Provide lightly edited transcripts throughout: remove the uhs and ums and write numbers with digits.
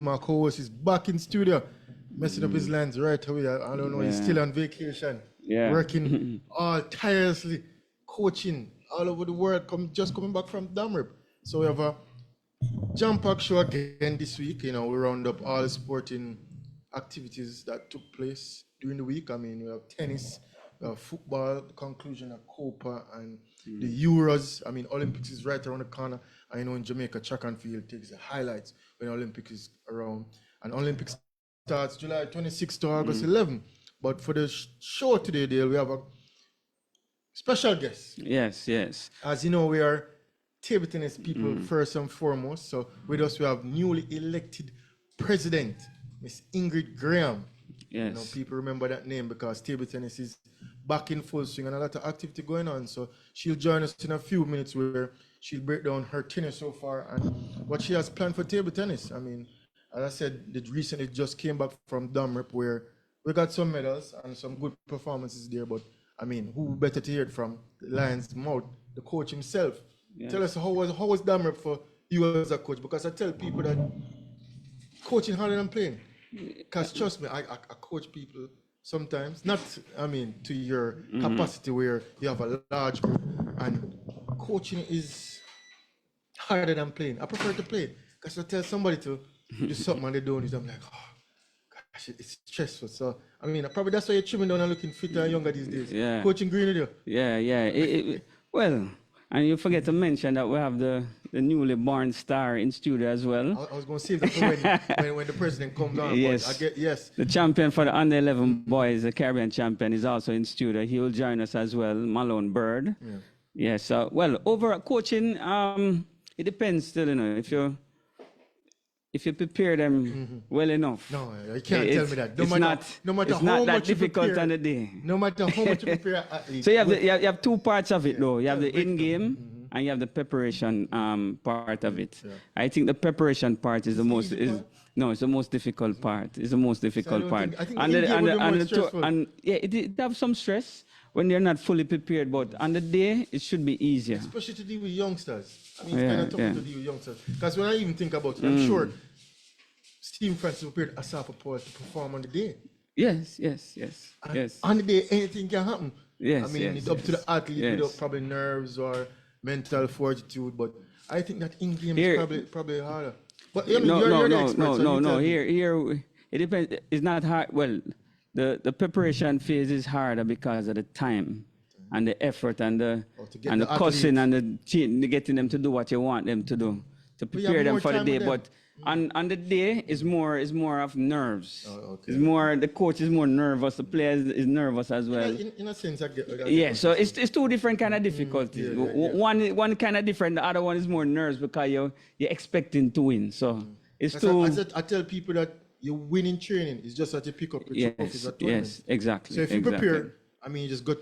my co-host is back in studio, messing up his lines right away. I don't know, he's still on vacation, working all tirelessly, coaching all over the world, just coming back from Damrip. So we have a jam-packed show again this week. You know, we round up all the sporting activities that took place during the week. I mean, we have tennis, we have football, the conclusion of Copa, and the Euros. I mean, Olympics is right around the corner. I know in Jamaica, track and field takes the highlights when Olympics is around. And Olympics starts July 26th to August 11th. But for the show today, Dale, we have a special guest. Yes. As you know, we are table tennis people first and foremost. So with us, we have newly elected president, Miss Ingrid Graham. Yes. You know, people remember that name because table tennis is back in full swing and a lot of activity going on. So she'll join us in a few minutes where she'll break down her tennis so far and what she has planned for table tennis. I mean, as I said, it recently just came back from Damrip where we got some medals and some good performances there. But I mean, who better to hear it from the lion's mouth, the coach himself? Yes. Tell us how was Damrip for you as a coach? Because I tell people that coaching harder than playing. Because trust me, I coach people sometimes, not, I mean, to your capacity where you have a large group, and coaching is harder than playing. I prefer to play because I tell somebody to do something and they don't, I'm like, oh, gosh, it's stressful. So, I mean, probably that's why you're trimming down and looking fitter and younger these days. Yeah. Coaching green with you. Yeah. Well, and you forget to mention that we have the newly born star in studio as well. I was going to save that for when the president comes on. Yes. Yes. The champion for the under 11 boys, the Caribbean champion, is also in studio. He will join us as well, Malone Bird. Yeah. Yes. Well, over coaching, it depends still, you know, if you prepare them well enough. No, you can't tell me that. No matter how much difficult on the day. No matter how much you prepare athletes. So you have two parts of it though. You have the in-game and you have the preparation part of it. Yeah. I think the preparation part is the most it's the most difficult part. It's the most difficult part. I think it have some stress when you're not fully prepared, but on the day it should be easier. Especially to deal with youngsters. I mean, it's kind of tough to deal with youngsters. Because when I even think about it, I'm sure Steve Francis prepared a Safa Paul to perform on the day. Yes. On the day, anything can happen. Yes. I mean, it's up to the athlete without probably nerves or mental fortitude. But I think that in game is probably harder. But you're the expert, no. Here it depends. It's not hard. Well, the preparation phase is harder because of the time and the effort and the cussing and the getting them to do what you want them to do to prepare them for the day. But on the day is more of nerves. Oh, okay. It's more the coach is more nervous. The player is nervous as well. In a sense, I get yeah. So it's two different kind of difficulties. One kind of different. The other one is more nerves because you're expecting to win. So it's two. I tell people that you win in training. It's just that you pick up your trophies at tournaments. Yes, exactly. So if you prepare, I mean, you just got.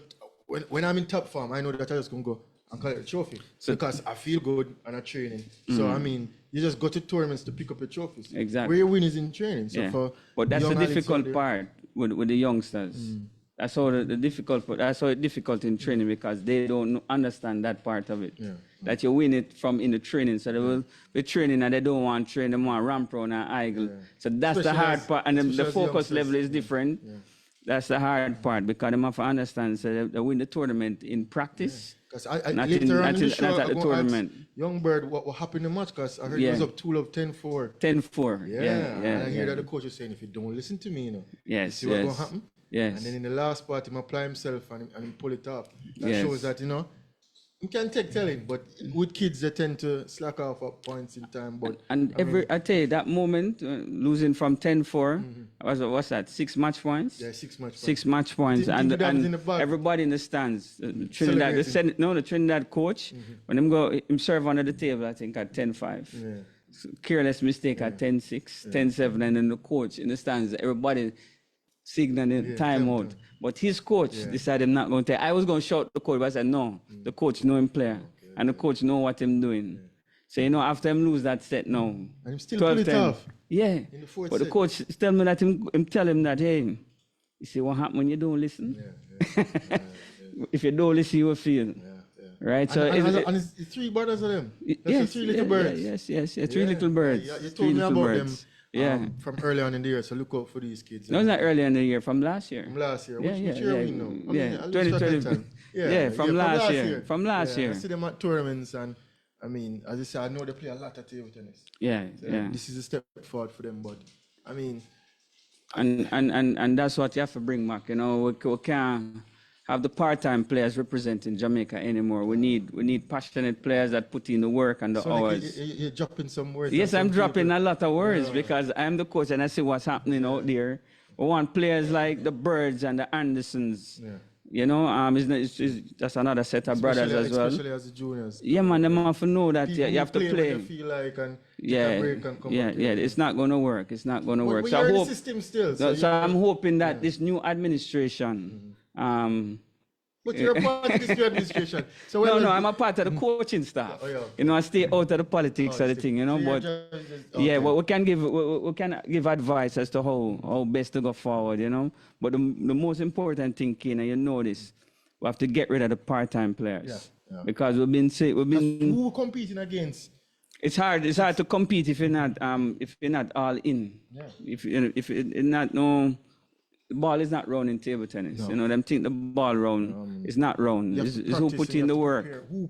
When I'm in top form, I know that I just gonna go and collect a trophy because I feel good and I'm training. So I mean, you just go to tournaments to pick up your trophies. Exactly. Where you win is in training. So but that's the difficult part with the youngsters. That's how that's how it's difficult in training because they don't understand that part of it. Yeah. That you win it from in the training. So they will be training and they don't want to train, they want ramp round and idle. Yeah. So that's the hard part. And the focus level is different. Yeah. That's the hard part because they have to understand so they win the tournament in practice. Because later on in the show, not at the tournament. Young Bird, what happened in the match? Because I heard it was up 2-love, 10-4. 10-4. Yeah. And I hear that the coach is saying, if you don't listen to me, you know, see what's going to happen? Yes. And then in the last part, he apply himself and he pull it off. That shows that, you know, you can take telling, but with kids, they tend to slack off at points in time. But I tell you, that moment, losing from 10-4, what's that, 6 match points? Yeah, 6 match points. 6 match points. And everybody in the stands, the Trinidad coach, when him serve under the table, I think at 10-5. Yeah. Careless mistake at 10-6, 10-7, and then the coach in the stands, everybody signaling timeout. But his coach decided not going to. I was going to shout the coach, but I said, no, the coach know him player. Okay. And the coach know what him doing. Yeah. So, you know, after him lose that set now. And him still pull it off. Yeah. In the fourth but set. The coach tell me that him tell him that, hey, you see what happen when you don't listen? Yeah. If you don't listen, you will feel. Right? So and it's 3 brothers of them. That's 3 little birds. Yes. 3 little birds. You told me about them from early on in the year. So look out for these kids. No, it's not early in the year, from last year. From last year. Yeah, Which year we know? I mean, I lose track of time. From last year. From last year. I see them at tournaments, and I mean, as I say, I know they play a lot of table tennis. This is a step forward for them, but I mean, and that's what you have to bring back. You know, we can't have the part-time players representing Jamaica anymore. We need passionate players that put in the work and the hours. You're dropping some words. Yes, I'm dropping a lot of words because I'm the coach and I see what's happening out there. We want players like the Birds and the Andersons. You know, it's just another set of brothers as well. Especially as the juniors. Yeah, man, they have to know that you have to play. When you feel like and take a break and come back. It's not going to work. It's not going to work. So I hope, the system still. So I'm hoping that this new administration. But you're a part of this new administration. So no, I'm a part of the coaching staff. You know, I stay out of the politics of the thing. You know, but but we can give advice as to how best to go forward. You know, but the most important thing, Kena, you know this, we have to get rid of the part-time players because we've been who we're competing against. It's hard to compete if you're not all in. If you're not the ball is not round in table tennis. No. You know, them think the ball round is not round. It's who put in the work. Who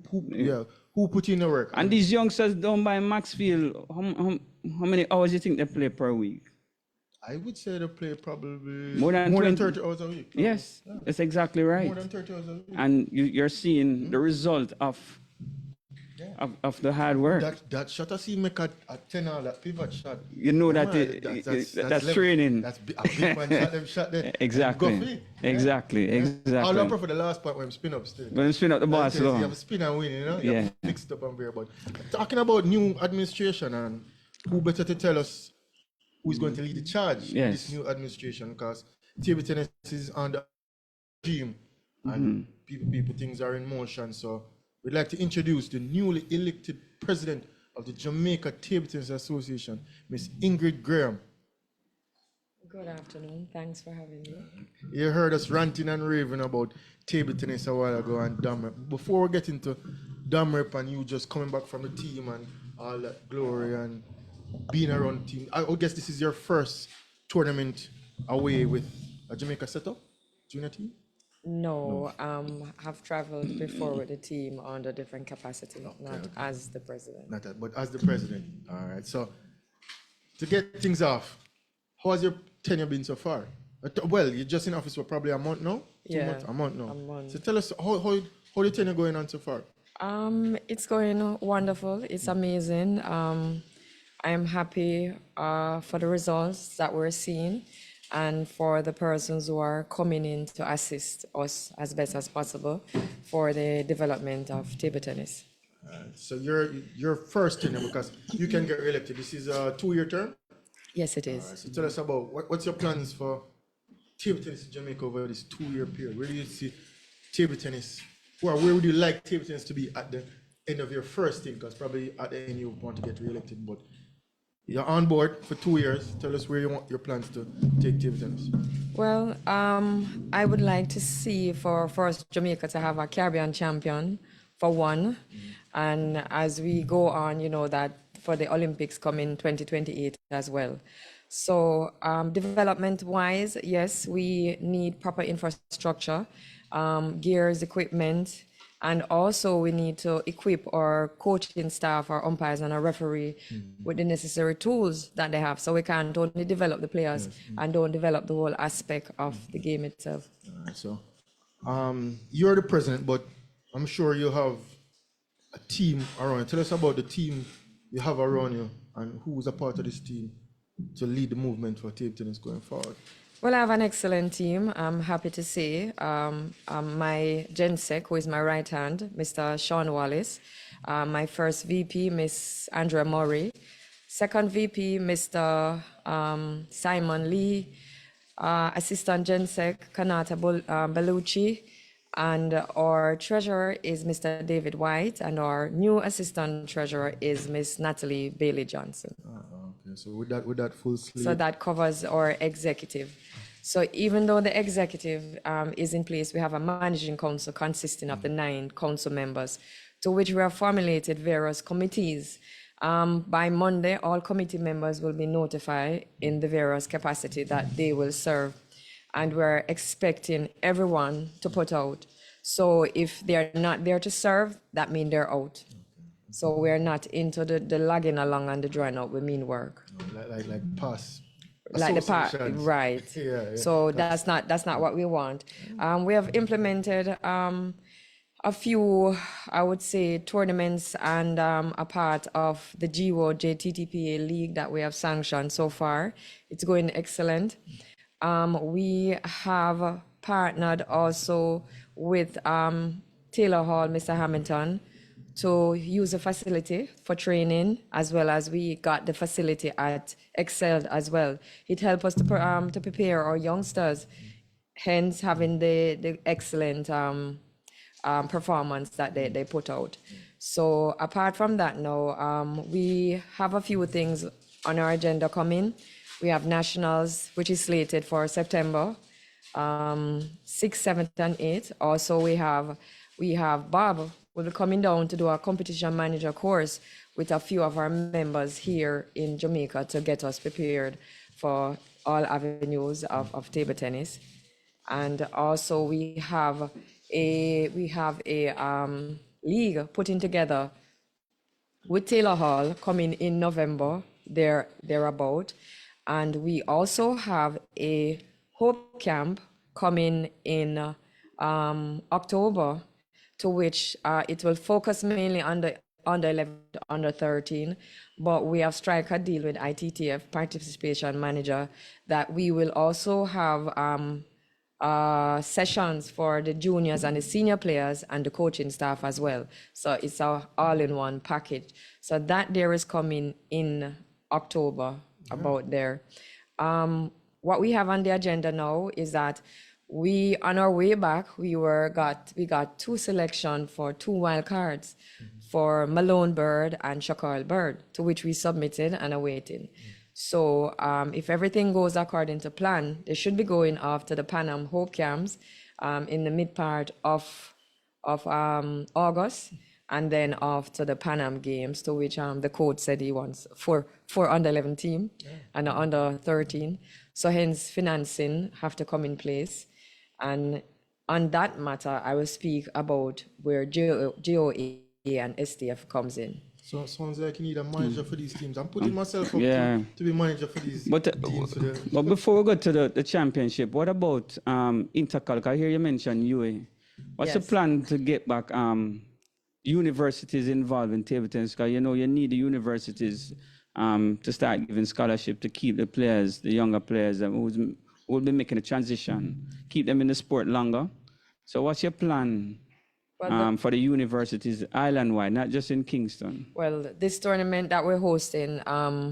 put in the work? And these youngsters down by Maxfield, how many hours do you think they play per week? I would say they play probably more than 30 hours a week. Yes, that's exactly right. More than 30 hours a week. And you're seeing the result of the hard work. That shot I see make a 10 hour, that pivot shot. You know that's training. That's a big man shot them shot there. Exactly. I'll love for the last part when spin up still. When spin up the ball slow. You have a spin and win, you know? You have fixed up and very. But talking about new administration and who better to tell us who is going to lead the charge in this new administration, because table tennis is on the regime and people things are in motion. So we'd like to introduce the newly elected president of the Jamaica Table Tennis Association, Miss Ingrid Graham. Good afternoon. Thanks for having me. You heard us ranting and raving about table tennis a while ago and Damrep. Before we get into Damrep and you just coming back from the team and all that glory and being around the team, I guess this is your first tournament away with a Jamaica setup, junior team? No, have traveled before with the team under different capacity, as the president. Not that, but as the president. All right. So to get things off, how has your tenure been so far? Well, you're just in office for probably a month now? 2 months? A month now. A month. So tell us how the tenure going on so far? It's going wonderful. It's amazing. I am happy for the results that we're seeing, and for the persons who are coming in to assist us as best as possible for the development of table tennis. So your first tenure, because you can get re-elected. This is a 2-year term? Yes, it is. So tell us about what's your plans for table tennis in Jamaica over this 2-year period? Where do you see table tennis, or where would you like table tennis to be at the end of your first thing? Because probably at the end you want to get re-elected, but you're on board for 2 years. Tell us where you want your plans to take table tennis. Well, I would like to see for first Jamaica to have a Caribbean champion for one. And as we go on, you know, that for the Olympics come in 2028 as well. So development-wise, yes, we need proper infrastructure, gears, equipment, and also we need to equip our coaching staff, our umpires and our referee with the necessary tools that they have. So we can't only develop the players and don't develop the whole aspect of the game itself. All right, so you're the president, but I'm sure you have a team around you. Tell us about the team you have around you and who's a part of this team to lead the movement for table tennis going forward. Well, I have an excellent team, I'm happy to say. My GenSec, who is my right hand, Mr. Sean Wallace. My first VP, Miss Andrea Murray. Second VP, Mr. Simon Lee. Assistant GenSec, Kanata Bellucci. And our treasurer is Mr. David White, and our new assistant treasurer is Miss Natalie Bailey Johnson. Okay, so with that full slate. So that covers our executive. So even though the executive is in place, we have a managing council consisting of the 9 council members, to which we have formulated various committees By Monday, all committee members will be notified in the various capacity that they will serve. And we're expecting everyone to put out. So if they're not there to serve, that means they're out. So we're not into the lagging along and the drawing out. We mean work. Like pass Like the part, associations. right? Yeah. So that's not what we want. We have implemented a few, I would say, tournaments and a part of the GWO JTTPA league that we have sanctioned so far. It's going excellent. We have partnered also with Taylor Hall, Mr. Hamilton, to use the facility for training, as well as we got the facility at Excel as well. It helped us to prepare our youngsters, hence having the excellent performance that they put out. So apart from that now, we have a few things on our agenda coming. We have nationals, which is slated for September 6th, 7th, and 8th. Also, we have Bob will be coming down to do a competition manager course with a few of our members here in Jamaica to get us prepared for all avenues of table tennis. And also we have a league putting together with Taylor Hall coming in November, thereabout. And we also have a Hope Camp coming in October, to which it will focus mainly on the under 11, under 13, but we have strike a deal with ITTF, Participation Manager, that we will also have sessions for the juniors and the senior players and the coaching staff as well. So it's a all-in-one package. So that there is coming in October, about there. What we have on the agenda now is that we, on our way back, we got two selection for two wild cards for Malone Bird and Shakal Bird, to which we submitted and are waiting. So if everything goes according to plan, they should be going off to the Panam Hope Camps in the mid part of August, and then off to the Panam Games, to which the coach said he wants four under 11 team and under 13. So hence financing have to come in place. And on that matter, I will speak about where GOA and STF comes in. So it sounds like you need a manager for these teams. I'm putting myself up to be manager for these teams. But before we go to the championship, what about Intercal? I hear you mention UA. What's the plan to get back universities involved in table tennis? Because you need the universities to start giving scholarship to keep the players, the younger players who will be making a transition, keep them in the sport longer. So what's your plan for the universities island-wide, not just in Kingston? Well, this tournament that we're hosting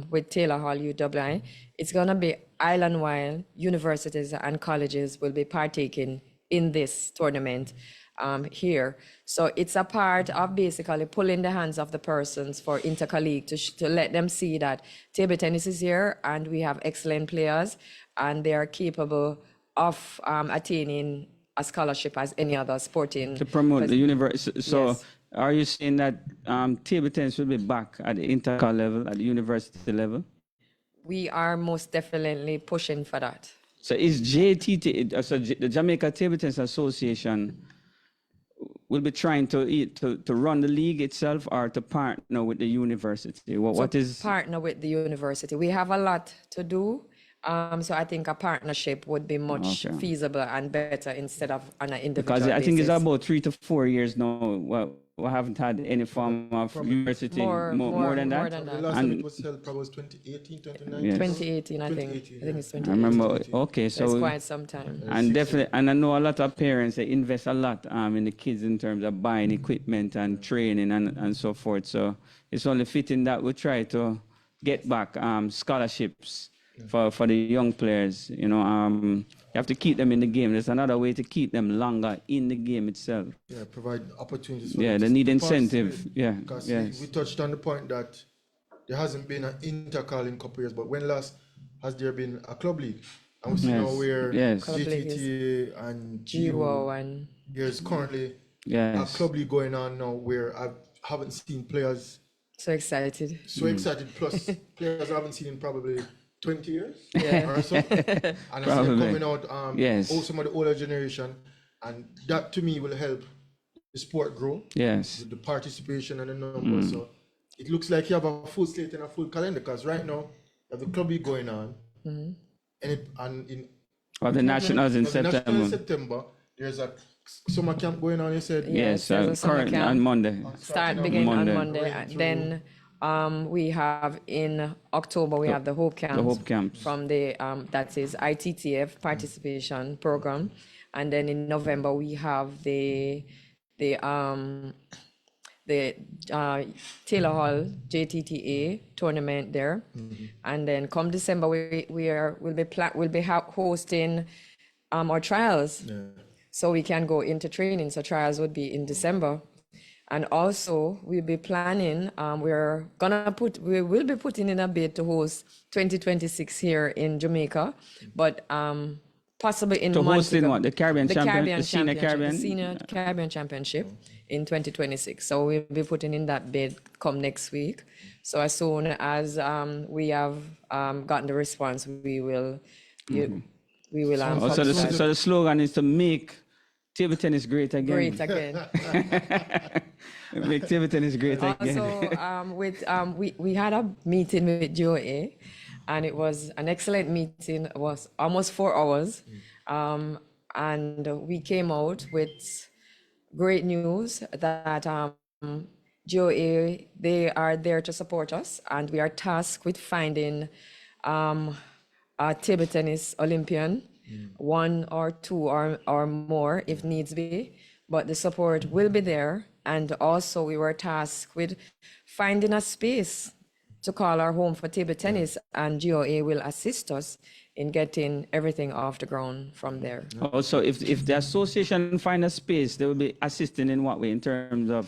with Taylor Hall UWI, it's going to be island-wide. Universities and colleges will be partaking in this tournament here. So it's a part of basically pulling the hands of the persons for intercolleague to let them see that table tennis is here and we have excellent players and they are capable of attaining a scholarship as any other sporting. To promote the university. So yes. Are you saying that table tennis will be back at the intercal level, at the university level? We are most definitely pushing for that. So is JTT, so the Jamaica Table Tennis Association, will be trying to run the league itself or to partner with the university? What is partner with the university? We have a lot to do. So I think a partnership would be much feasible and better instead of on an individual Because I think basis. it's about 3 to 4 years now. Well, we haven't had any form of university more than that. The last time it was held probably was 2018, 2019. Yes. 2018, I think. 2018, I think it's I 2018. remember. Okay, so It's quite some time. and definitely, and I know a lot of parents, they invest a lot in the kids in terms of buying equipment and training and so forth. So it's only fitting that we try to get back scholarships for the young players. You have to keep them in the game. There's another way to keep them longer in the game itself. Yeah, provide opportunities. For Yeah, they need incentive. Yeah, because yes. we touched on the point that there hasn't been an intercal in a couple years, but when last has there been a club league? And we see now where GTTA and GWO and there's currently a club league going on now where I haven't seen players So excited. So excited. Plus, players I haven't seen in probably 20 years Yeah. or so. And I see them Probably. coming out, Yes. also some of the older generation. And that to me will help the sport grow. Yes. With the participation and the numbers. So it looks like you have a full slate and a full calendar because right now, you have the club league going on. And in Or the Nationals in the National September. in September, there's a summer camp going on, you said? Yes, there's a summer current camp. on Monday. Start on beginning on Monday. Monday. Going And through- then we have in October we have the Hope Camps. The Hope Camps. From the that is ITTF participation program, and then in November we have the Taylor Hall JTTA tournament there, and then come December we'll be hosting our trials, so we can go into training. So trials would be in December, and also we'll be planning. We will be putting in a bid to host 2026 here in Jamaica, but possibly in To host in Montego. what? The Caribbean Champion- the Senior Championship, Caribbean? the Senior Caribbean Championship in 2026. So we'll be putting in that bid come next week. So as soon as we have gotten the response, we will. We will. So the slogan is to make table tennis great again. Great again. Make table tennis great again. Also, we had a meeting with GOA, and it was an excellent meeting. It was almost 4 hours, and we came out with great news that GOA, they are there to support us, and we are tasked with finding a table tennis Olympian, one or two or more if needs be, but the support will be there. And also we were tasked with finding a space to call our home for table tennis, and GOA will assist us in getting everything off the ground from there. Also, if the association find a space, they will be assisting in what way in terms of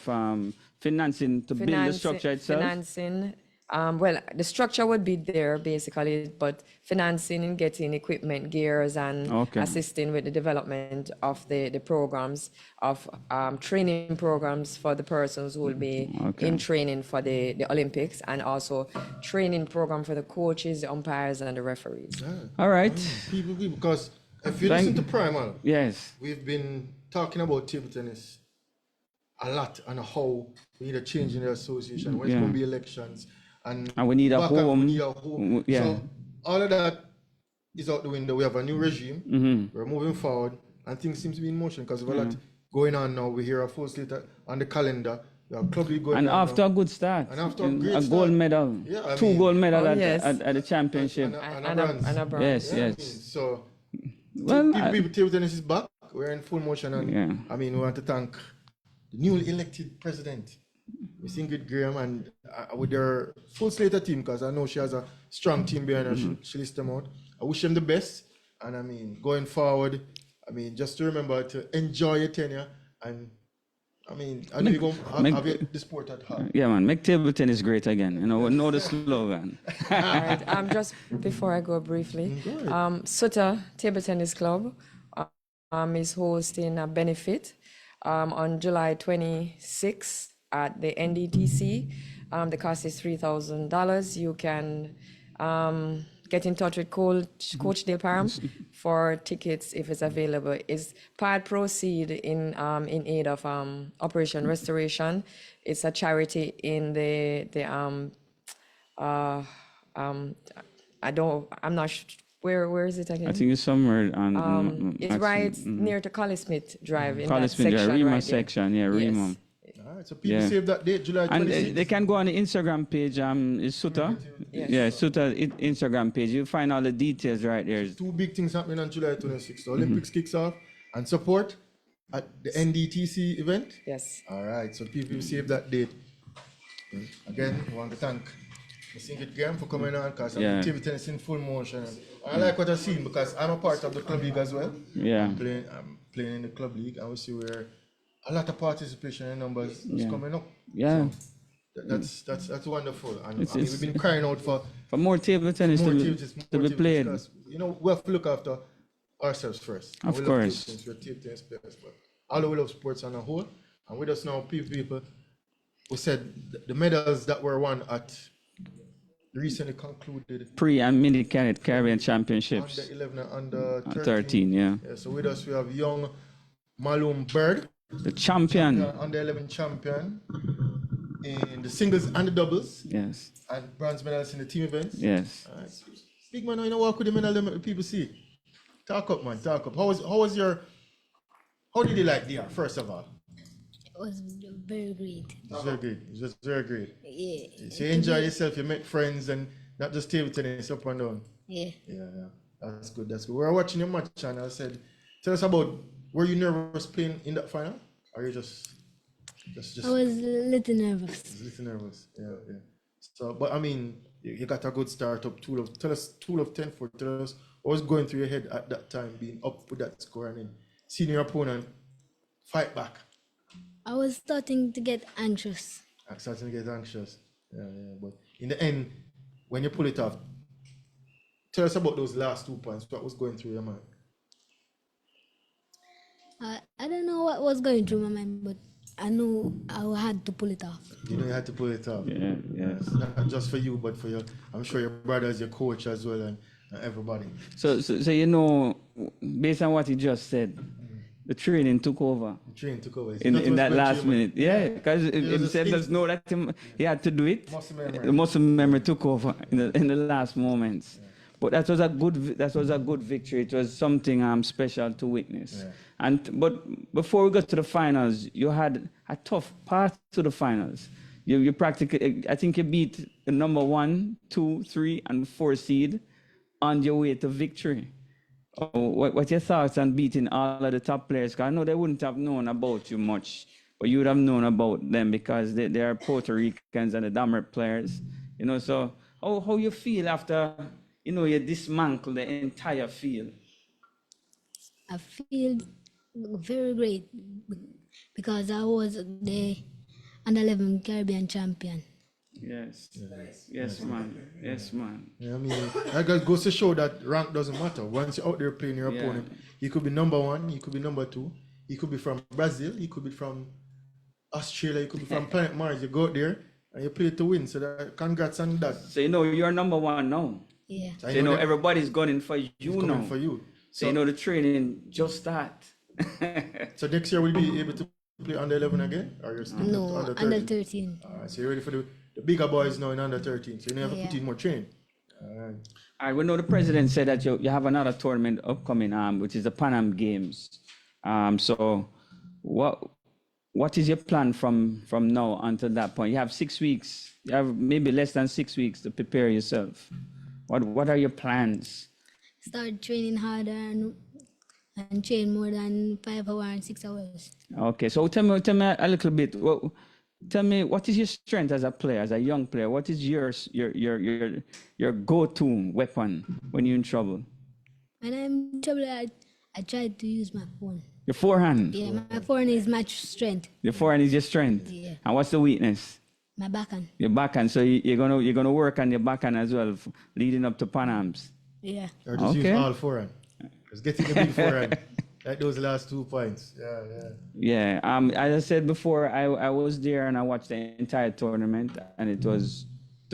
financing to build the structure itself? Financing. Well, the structure would be there basically, but financing and getting equipment, gears, and Okay. assisting with the development of the programs, of training programs for the persons who will be in training for the Olympics, and also training program for the coaches, the umpires, and the referees. All right. People, because if you listen to Primal, Yes. we've been talking about table tennis a lot and how we need a change in the association, when it's going to be elections. And we need a back and home. we need a home. Yeah. So all of that is out the window. We have a new regime. We're moving forward, and things seem to be in motion because we have a lot going on now. We hear a full slate on the calendar. We have club league going And on after now. a good start, And after a great a gold start. medal, Yeah, I two mean- gold medal Oh, at, yes. at the championship. And a bronze. And a bronze. Yes. So Well, people table tennis is back. We're in full motion, and I mean, we want to thank the newly elected president, Miss Ingrid Graham, and with their full slate of team, because I know she has a strong team behind her. She lists them out. I wish them the best, and I mean, going forward, I mean, just to remember to enjoy your tenure, and I mean, I know you're going to have the sport at heart. yeah, man, make table tennis great again. You know, we know the slogan. All right. Just before I go briefly, Sutter Table Tennis Club is hosting a benefit on July 26th at the NDTC. The cost is $3,000. You can get in touch with Coach Dale Parham for tickets if it's available. It's part proceed in aid of Operation Restoration. It's a charity in I'm not sure where is it again? I think it's somewhere on. It's right near to Collie Smith Drive in College that Smith, section Rima right there. section, Rima. Yes. All right, so people save that date, July And 26th. they can go on the Instagram page. It's Suta. Yes. Yeah, Suta Instagram page. You'll find all the details right there. Two big things happening on July 26th. The Olympics kicks off, and support at the NDTC event. Yes. All right, so people save that date. Again, I want to thank Ms. Ingrid Graham for coming on, because table tennis in full motion. And I like what I've seen, because I'm a part of the club league as well. Yeah. I'm playing in the club league, and we see where a lot of participation and numbers is coming up. Yeah. So that's wonderful. And I mean, we've been crying out for more table tennis more to tables, be more played. because, you know, we have to look after ourselves first. Of we course. Love we're table tennis players, but all we love sports on a whole. And with us now, people, we said the medals that were won at recently concluded Pre and mini Caribbean championships. under 11 and under 13. 13, yeah. So with us we have young Malone Bird, The champion. under 11 champion in the singles and the doubles, Yes. and bronze medals in the team events. Yes. Big man, you know, walk with the medal, them people see. Talk up, man, talk up. How did you like DR, first of all? It was very great. It's very great. It's just very great. Yeah. So you enjoy yourself, you make friends, and not just table tennis up and down. Yeah. Yeah. That's good. We were watching your match, and I said, tell us about, were you nervous playing in that final? Or you just I was a little nervous. a little nervous? Yeah. So, but I mean, you got a good start up. Tell us 2 of 10 for. Tell us what was going through your head at that time, being up with that score and then seeing your opponent fight back. I was starting to get anxious. I'm starting to get anxious. Yeah. But in the end, when you pull it off, tell us about those last 2 points. What was going through your mind? I don't know what was going through my mind, but I knew I had to pull it off. You know you had to pull it off. Yeah, yes. Not just for you, but for your, I'm sure your brothers, your coach as well, and everybody. So you know, based on what he just said, the training took over. The train took over. In that last minute. Yeah, because he said there's no that he had to do it. The muscle memory took over in the last moments. Yeah. But that was a good victory. It was something special to witness. Yeah. But before we got to the finals, you had a tough path to the finals. You practically, I think you beat the number 1, 2, 3, and 4 seed on your way to victory. What your thoughts on beating all of the top players? Because I know they wouldn't have known about you much, but you would have known about them because they are Puerto Ricans and the Damer players. You know, so how you feel after, you know, you dismantle the entire field? I feel very great because I was the under 11 Caribbean champion. Yes, man. Yeah, I mean, that goes to show that rank doesn't matter. Once you're out there playing your opponent, he could be number 1, he could be number 2, he could be from Brazil, he could be from Australia, he could be from planet Mars. You go out there and you play to win. So congrats on that. So you know you're number 1 now. Yeah. So you know everybody's gunning for you now. For you. So you know the training just start. So next year we'll be able to play under 11 again, or you're still No, under 13? under 13. Alright, so you're ready for the bigger boys now in under 13. So you have to put in more training. All right, we know the president said that you have another tournament upcoming, which is the Pan Am Games. So what is your plan from now until that point? You have 6 weeks. You have maybe less than 6 weeks to prepare yourself. What are your plans? Start training harder and train more than 5 hours and 6 hours. Okay, so tell me a little bit. Tell me, what is your strength as a player, as a young player? What is your go-to weapon when you're in trouble? When I'm in trouble, I try to use my phone. Your forehand. Yeah, my forehand is my strength. Your forehand is your strength. Yeah. And what's the weakness? My backhand. Your backhand. So you're gonna work on your backhand as well, leading up to Pan Ams. Yeah. Or just use all forehand. Just getting the big forehand. Like those last 2 points. Yeah. As I said before, I was there and I watched the entire tournament, and it was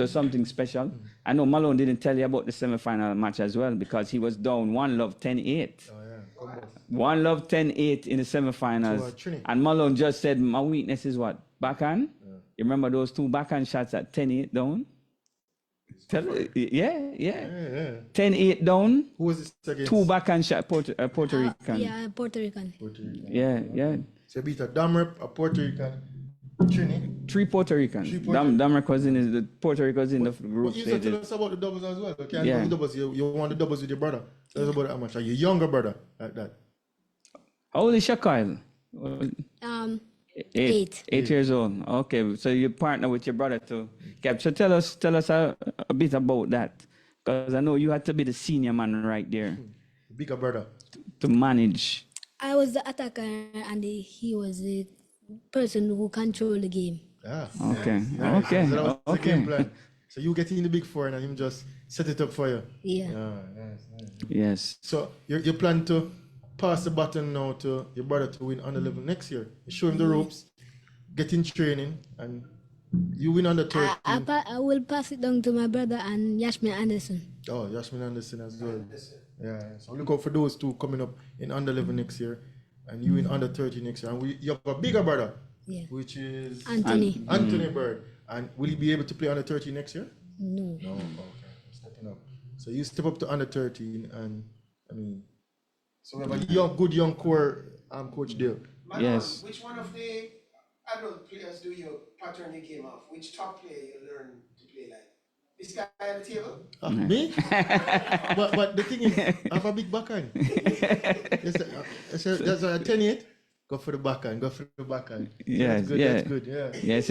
something special. I know Malone didn't tell you about the semifinal match as well because he was down 1-love 10-8. Oh yeah. 1-love 10-8 in the semifinals. And Malone just said, my weakness is what? Backhand? Yeah. You remember those 2 backhand shots at 10-8 down? Yeah. 10-8 down. Who was this against? 2 backhand shots, Puerto Rican. Yeah, Puerto Rican. Yeah. So you beat a Damer, a Puerto Rican, Trini. 3 Puerto Ricans. Damer cousin is the Puerto Ricans in the group stage. stage. Tell us about the doubles as well. Okay, the doubles. You want the doubles with your brother. Tell us about how much. Are you younger brother like that? How old is Shakil? 8. 8 years old. Okay, so you partner with your brother too. Okay, so tell us a bit about that, because I know you had to be the senior man right there. Bigger brother. To manage. I was the attacker and he was the person who controlled the game. Yeah. Okay. Nice. Okay. So that was the Okay. game plan. So you get in the big four and him just set it up for you. Yeah. Nice. Yes. So you plan to pass the baton now to your brother to win under level next year. You show him the ropes, get in training, and You win under 13. I will pass it down to my brother and Yashmin Anderson. Oh, Yashmin Anderson as well. Yeah, so look out for those two coming up in under 11 next year, and you in under 13 next year. And you have a bigger brother, which is Anthony. Anthony Bird. And will he be able to play under 13 next year? No. No, okay, stepping up. So you step up to under 13, and I mean, so we have a good young core coach there. Malone, Yes. which one of the adult players do you pattern the game off? Which top player you learn to play like? This guy at the table? Me? but the thing is, I have a big backhand. That's a 10-8. Go for the backhand. Go for the backhand. Yes, That's good. yeah. That's good. Yeah. Yes,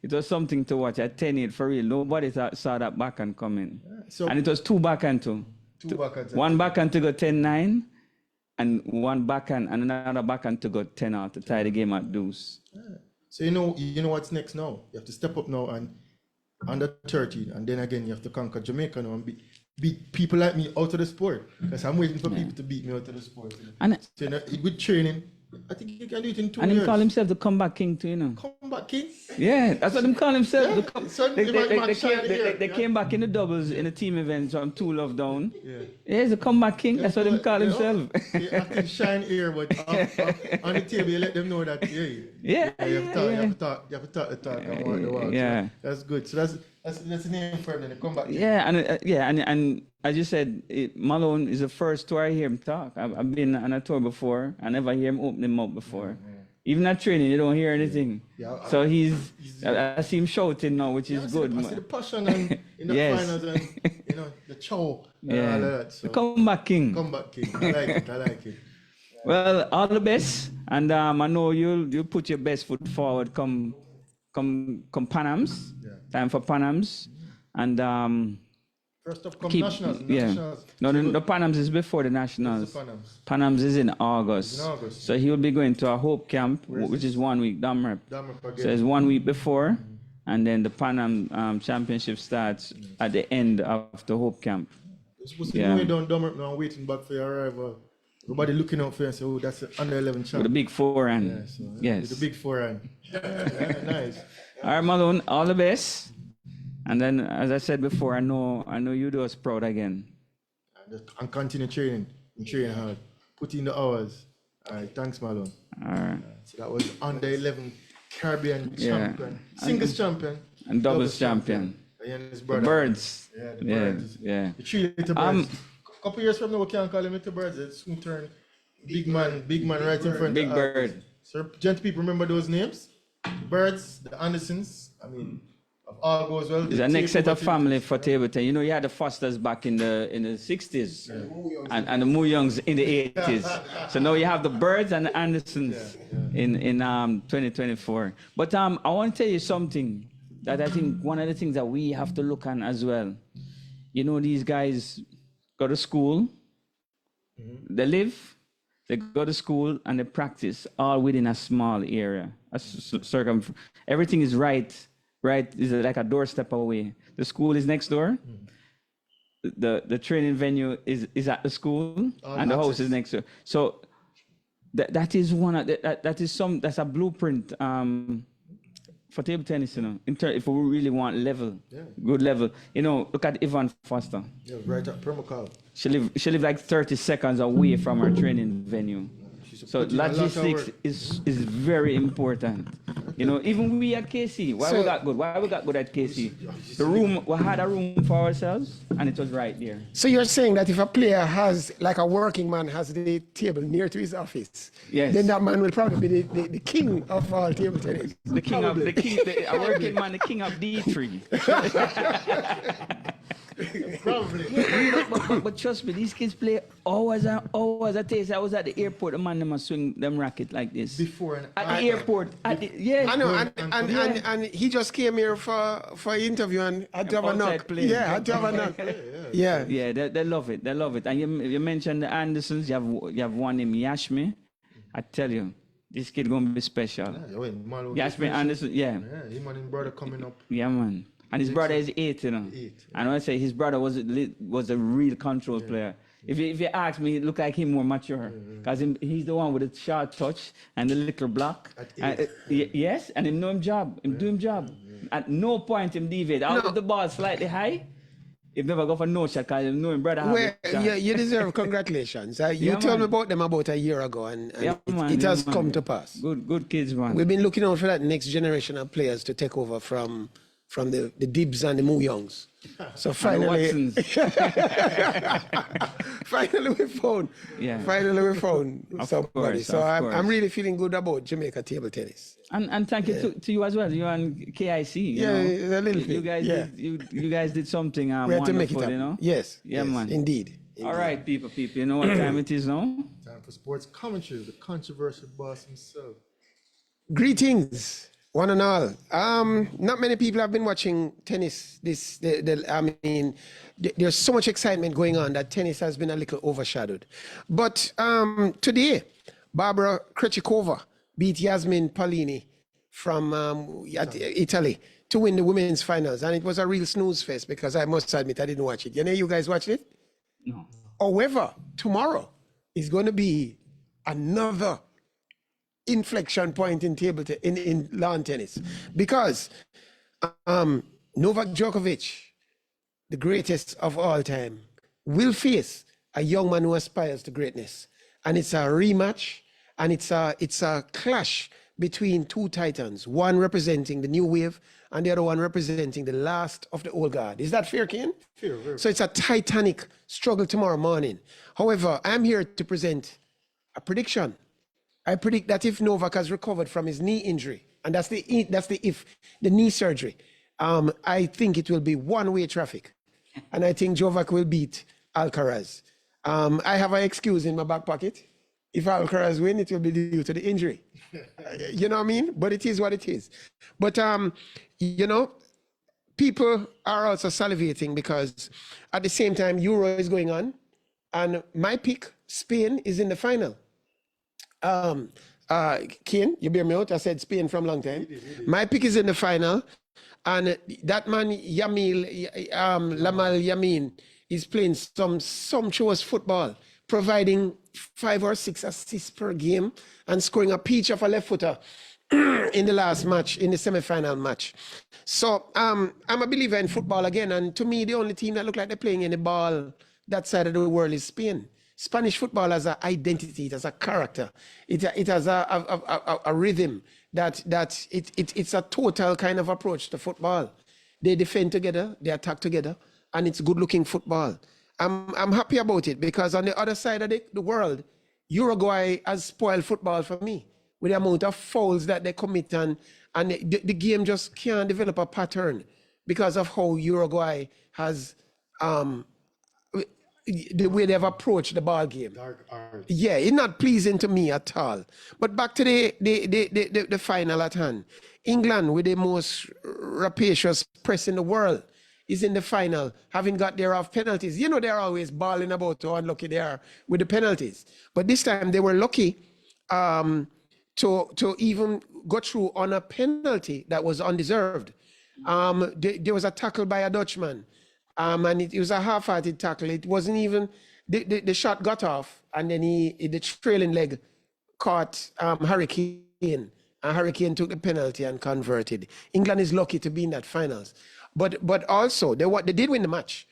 it was something to watch at 10-8 for real. Nobody saw that backhand coming. So And it was two backhand too. two backhands. One backhand to go 10-9 and one backhand and another backhand to go 10-out to tie the game at deuce. So you know what's next now. You have to step up now and under 13, and then again you have to conquer Jamaica now and beat people like me out of the sport. Because I'm waiting for people to beat me out of the sport. And So with training, I think you can do it in 2 and years. he call himself the comeback king too, you know. Comeback king. Yeah, that's what him call himself. Yeah, The son, they, he they, might they, shine here, they yeah. came back in the doubles in the team events from 2 love down. Yeah. Yeah, he's a comeback king. That's what him call himself. I can shine here, but on the table you let them know that you have to talk the talk and walk the walk. Yeah. So that's good. So that's the name for him. Then come back. Yeah, and as you said, Malone is the first tour I hear him talk. I've been on a tour before. I never hear him open him up before. Even at training, you don't hear anything. Yeah, So I see him shouting now, which is good. I see the passion and in the Yes. finals and the chow and Yeah, all of that. So the comeback king. comeback king. I like it. Well, all the best, and I know you'll put your best foot forward. Come Panams. Yeah. Time for Panams, and First up come keep nationals. yeah. Nationals. No, the Panams is before the nationals. The Panams. Panams is in August. It's in August. So he will be going to a Hope camp, Where is which this? is 1 week, Damrep. Damn it, So again. it's 1 week before, and then the Panam Championship starts at the end of the Hope camp. You're supposed to be Yeah. going down Dummer now, waiting back for your arrival. Everybody looking out for you and say, oh, that's the under 11 champ. With a big forehand. Yeah, so, Yes. With the big forehand. Yeah, nice. All right, Malone, all the best. And then, as I said before, I know you do us proud again. And continue training. And train hard. Put in the hours. All right, thanks, Malone. All right. So that was under 11 Caribbean Yeah. champion, singles champion, And doubles champion. And his The brother. birds. Yeah, the Yeah, birds. yeah. The 3 little birds. Couple years from now, we can't call him little birds. It's soon turn big man right in front Big of us. bird. So, gentle people, remember those names? The Birds, the Andersons. I mean, if all goes well. It's the next set of family for table tennis. You know, you had the Fosters back in the 60s and the Muyongs in the 80s. So now you have the Birds and the Andersons in 2024. But I want to tell you something that I think one of the things that we have to look at as well. You know, these guys go to school, they live, they go to school, and they practice all within a small area. Everything is right is like a doorstep away. The school is next door. The training venue is at the school, and the house is next door. So that is that's a blueprint for table tennis, you know. If we really want good level, you know, look at Yvonne Foster. Yeah, right at Primal. She live like 30 seconds away from her training venue. So put in a lot of logistics work. is very important. You know, even we at KC, why we got good at KC? The room, we had a room for ourselves, and it was right there. So you're saying that if a player has, like a working man has the table near to his office, Yes. then that man will probably be the king of all table tennis. A working man, the king of D3. Probably. But trust me, these kids play hours and hours. I tell you, I was at the airport, the man them a swing them racket like this. Before and At the after. airport, I know, and he just came here for interview and had to have a Outside knock. playing. Yeah, had to have a knock. Yeah. Yeah, they love it. They love it. And you mentioned the Andersons. You have one named Yashmi. I tell you, this kid gonna be special. Yeah, when Malone Yashmi Anderson. Yeah, him and his brother coming up. yeah, man. And his brother is 8, you know. 8, And I say his brother was a real control player. If you ask me, it look like him more mature. Because he's the one with the short touch and the little block. Yes, and him know him job. Him do him job. At no point him deviate. Out of the ball slightly high, he never go for no shot because him know him brother have Well, a shot. you deserve congratulations. You told me about them about a year ago, and it has come to pass. Good kids, man. We've been looking out for that next generation of players to take over from the Dibs and the Moo Youngs. So finally, finally we found somebody. So I'm really feeling good about Jamaica table tennis. And thank you to you as well. You and KIC. You know? A little bit. You guys did something we had wonderful, to make it up. you know? Yes. Man. Indeed. All right, people. You know what time it is now? Time for sports commentary, the controversial boss himself. Greetings, one and all. Not many people have been watching tennis. There's so much excitement going on that tennis has been a little overshadowed. But today, Barbara Krejcikova beat Yasmin Paolini from Italy to win the women's finals. And it was a real snooze fest because I must admit I didn't watch it. You guys watched it? No. However, tomorrow is going to be another inflection point in lawn tennis because Novak Djokovic, the greatest of all time, will face a young man who aspires to greatness. And it's a rematch, and it's a clash between two titans, one representing the new wave and the other one representing the last of the old guard. Is that fair, Ken? Fair, very So it's a titanic struggle tomorrow morning. However, I'm here to present a prediction. I predict that if Novak has recovered from his knee injury, and that's the knee surgery, I think it will be one-way traffic. And I think Novak will beat Alcaraz. I have an excuse in my back pocket. If Alcaraz win, it will be due to the injury. You know what I mean? But it is what it is. But, people are also salivating because at the same time, Euro is going on. And my pick, Spain, is in the final. Kane, you bear me out. I said Spain from a long time. My pick is in the final. And that man, Lamal Yamin, is playing some sumptuous football, providing 5 or 6 assists per game and scoring a peach of a left footer in the last match, in the semi-final match. So I'm a believer in football again. And to me, the only team that look like they're playing any ball that side of the world is Spain. Spanish football has an identity, it has a character, it has a rhythm that it's a total kind of approach to football. They defend together, they attack together, and it's good-looking football. I'm happy about it because on the other side of the world, Uruguay has spoiled football for me with the amount of fouls that they commit, and the game just can't develop a pattern because of how Uruguay has the way they've approached the ball game. Dark art. Yeah, it's not pleasing to me at all. But back to the final at hand. England, with the most rapacious press in the world, is in the final, having got there off penalties. You know, they're always balling about how unlucky they are with the penalties. But this time they were lucky to even go through on a penalty that was undeserved. There was a tackle by a Dutchman. And it was a half-hearted tackle. It wasn't even, the shot got off, and then the trailing leg caught Harry Kane, and Harry Kane took the penalty and converted. England is lucky to be in that finals. But also, they did win the match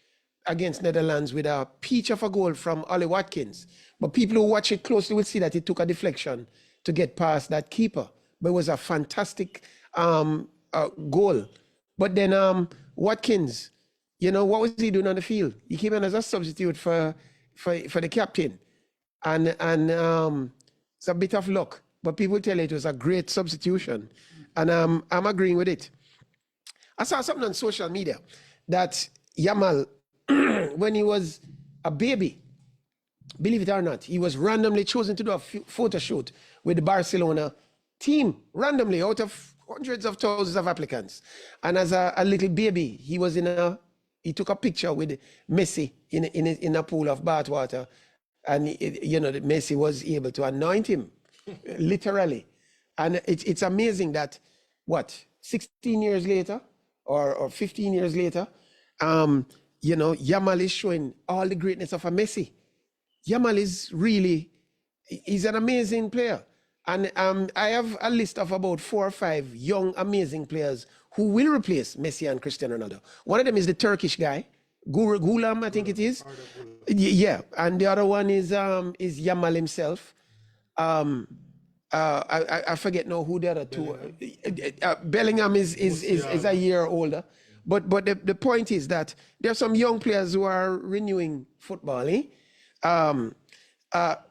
against Netherlands with a peach of a goal from Ollie Watkins. But people who watch it closely will see that it took a deflection to get past that keeper. But it was a fantastic goal. But then Watkins, you know, what was he doing on the field? He came in as a substitute for the captain. And it's a bit of luck. But people tell you it was a great substitution. And I'm agreeing with it. I saw something on social media that Yamal, when he was a baby, believe it or not, he was randomly chosen to do a photo shoot with the Barcelona team, randomly out of hundreds of thousands of applicants. And as a little baby, he took a picture with Messi in a pool of bathwater, and Messi was able to anoint him, literally. And it's amazing that 16 years later or 15 years later, Yamal is showing all the greatness of a Messi. Yamal is really, he's an amazing player. And I have a list of about 4 or 5 young, amazing players who will replace Messi and Cristiano Ronaldo. One of them is the Turkish guy, Gulam, I think it is. Yeah, and the other one is Yamal himself. I forget now who the other two. Bellingham is a year older. But the point is that there are some young players who are renewing football.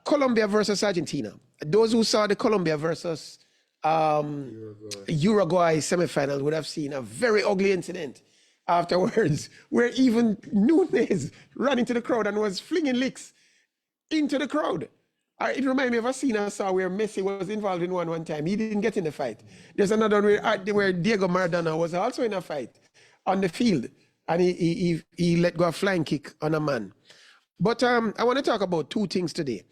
Colombia versus Argentina. Those who saw the Colombia versus Uruguay semifinal would have seen a very ugly incident afterwards, where even Nunes ran into the crowd and was flinging licks into the crowd. It reminded me of a scene I saw where Messi was involved in one time. He didn't get in the fight. There's another one where Diego Maradona was also in a fight on the field, and he let go a flying kick on a man. But I want to talk about 2 things today.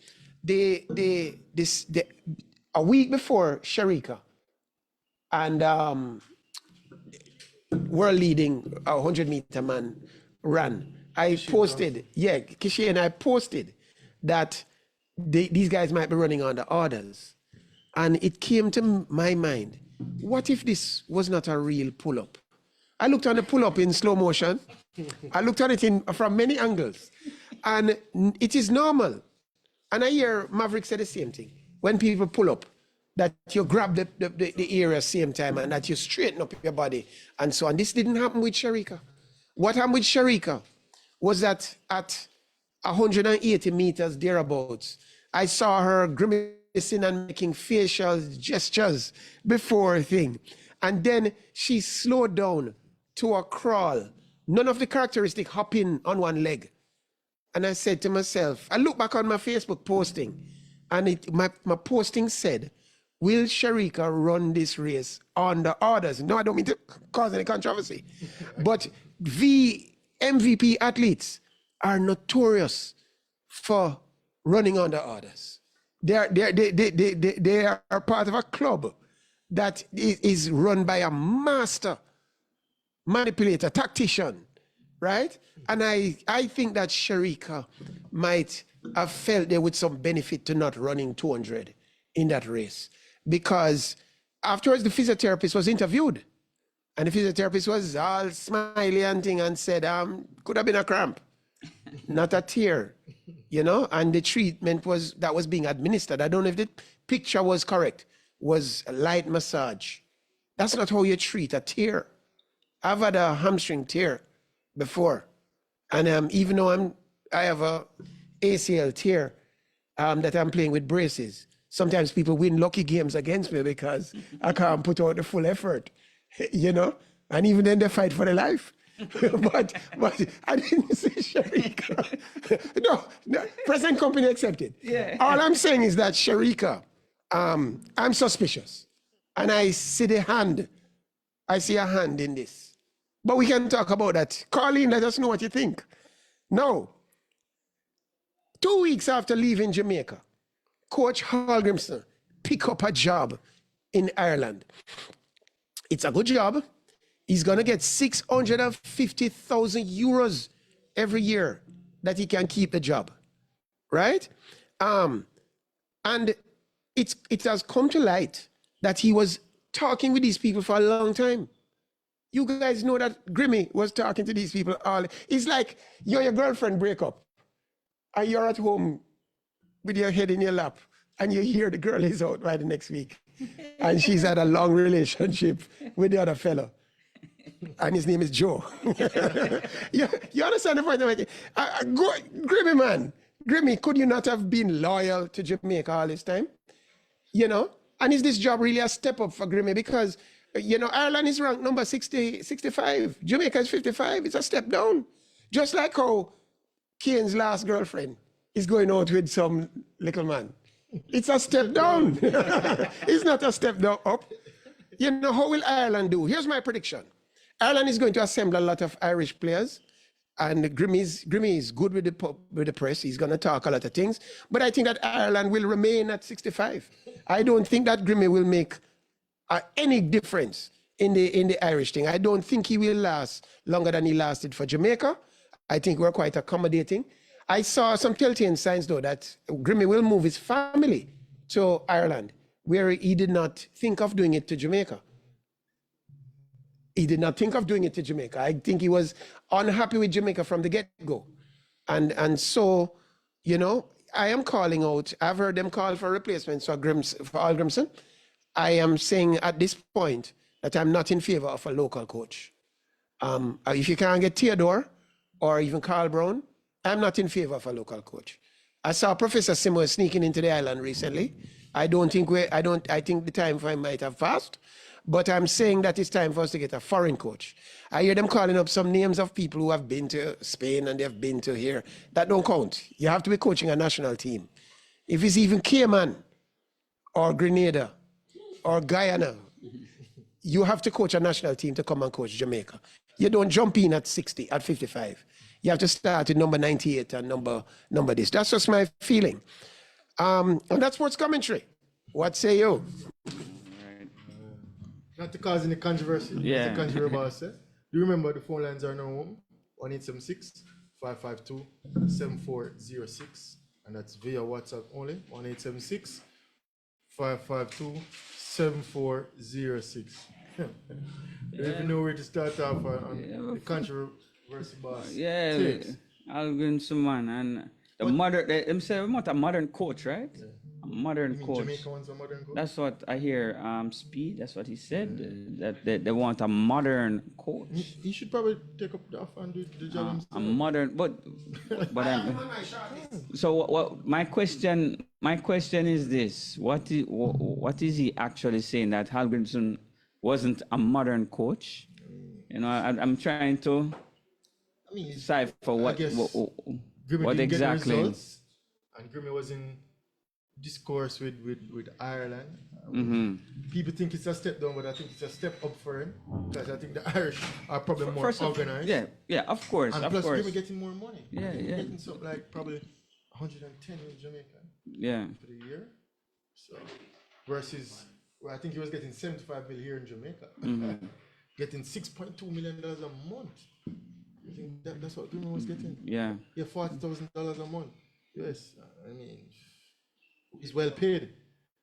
A week before Sharika and world leading 100-meter man ran, I posted, Kishi and I posted that these guys might be running under orders. And it came to my mind, what if this was not a real pull-up? I looked on the pull-up in slow motion. I looked at it from many angles. And it is normal. And I hear Maverick say the same thing. When people pull up, that you grab the area same time and that you straighten up your body and so on. This didn't happen with Sharika. What happened with Sharika was that at 180 meters thereabouts, I saw her grimacing and making facial gestures before a thing. And then she slowed down to a crawl. None of the characteristic hopping on one leg. And I said to myself, I look back on my Facebook posting, and my posting said, will Sharika run this race under orders? No, I don't mean to cause any controversy. But MVP athletes are notorious for running under orders. They are part of a club that is run by a master manipulator, tactician, right? And I think that Sharika might have felt there was some benefit to not running 200 in that race, because afterwards the physiotherapist was interviewed, and the physiotherapist was all smiley and thing and said, could have been a cramp, not a tear, you know, and the treatment that was being administered, I don't know if the picture was correct, was a light massage. That's not how you treat a tear. I've had a hamstring tear before, and even though I have a ACL tear that I'm playing with braces, sometimes people win lucky games against me because I can't put out the full effort, you know, and even then they fight for their life. but I didn't say Sharika. no, present company accepted. Yeah. All I'm saying is that Sharika, I'm suspicious, and I see a hand in this. But we can talk about that. Call in, let us know what you think. Now, 2 weeks after leaving Jamaica, Coach Hallgrimson pick up a job in Ireland. It's a good job. He's going to get 650,000 euros every year that he can keep the job, right? And it has come to light that he was talking with these people for a long time. You guys know that Grimmy was talking to these people all. It's like you and your girlfriend break up, and you're at home with your head in your lap, and you hear the girl is out by the next week, and she's had a long relationship with the other fellow, and his name is Joe. you understand the point I'm making? Grimmy, man. Grimmy, could you not have been loyal to Jamaica all this time? You know? And is this job really a step up for Grimmy? Because, you know, Ireland is ranked number 65. Jamaica is 55. It's a step down. Just like how Kane's last girlfriend is going out with some little man. It's a step down. It's not a step down up. You know, how will Ireland do? Here's my prediction. Ireland is going to assemble a lot of Irish players, and Grimmy is good with the press. He's going to talk a lot of things. But I think that Ireland will remain at 65. I don't think that Grimmy will make any difference in the Irish thing. I don't think he will last longer than he lasted for Jamaica. I think we're quite accommodating. I saw some telltale signs, though, that Grimmy will move his family to Ireland, where he did not think of doing it to Jamaica. He did not think of doing it to Jamaica. I think he was unhappy with Jamaica from the get-go. And so, you know, I am calling out. I've heard them call for replacements for Al Grimson. I am saying at this point that I'm not in favor of a local coach. If you can't get Theodore or even Carl Brown, I'm not in favor of a local coach. I saw Professor Simo sneaking into the island recently. I think the time for him might have passed, but I'm saying that it's time for us to get a foreign coach. I hear them calling up some names of people who have been to Spain and they've been to here. That don't count. You have to be coaching a national team. If it's even Cayman or Grenada or Guyana, you have to coach a national team to come and coach Jamaica. You don't jump in at 60, at 55. You have to start at number 98 and number this. That's just my feeling. And that's sports commentary. What say you? Not to cause any controversy. Yeah. As the country boss said. Do you remember the phone lines are now home? 1-876-552-7406. And that's via WhatsApp only. 1-876-552-7406. You even know where to start off on the controversy boss. Yeah, takes. Al Grimson, man, and the modern. Them say we want a modern coach, right? Yeah. A modern You mean coach. Jamaica wants a modern coach? That's what I hear. Speed. That's what he said. That they want a modern coach. He should probably take up the offer and do the job A himself. modern, but so what? My question is this: what is he actually saying that Hal Grimson wasn't a modern coach? You know, I'm trying to I mean, decipher what Grimmy what didn't get the exactly. results, and Grimmy was in discourse with Ireland. People think it's a step down, but I think it's a step up for him because I think the Irish are probably more First of- organized. Yeah, of course, And of plus, course. Grimmy getting more money. Yeah, He's yeah. getting something like probably 110 in Jamaica Yeah, for the year. So versus, well, I think he was getting 75 mil here in Jamaica, getting $6.2 million a month. I think that's what Grimmy was getting. yeah. Yeah, $40,000 a month. Yes, I mean, he's well paid,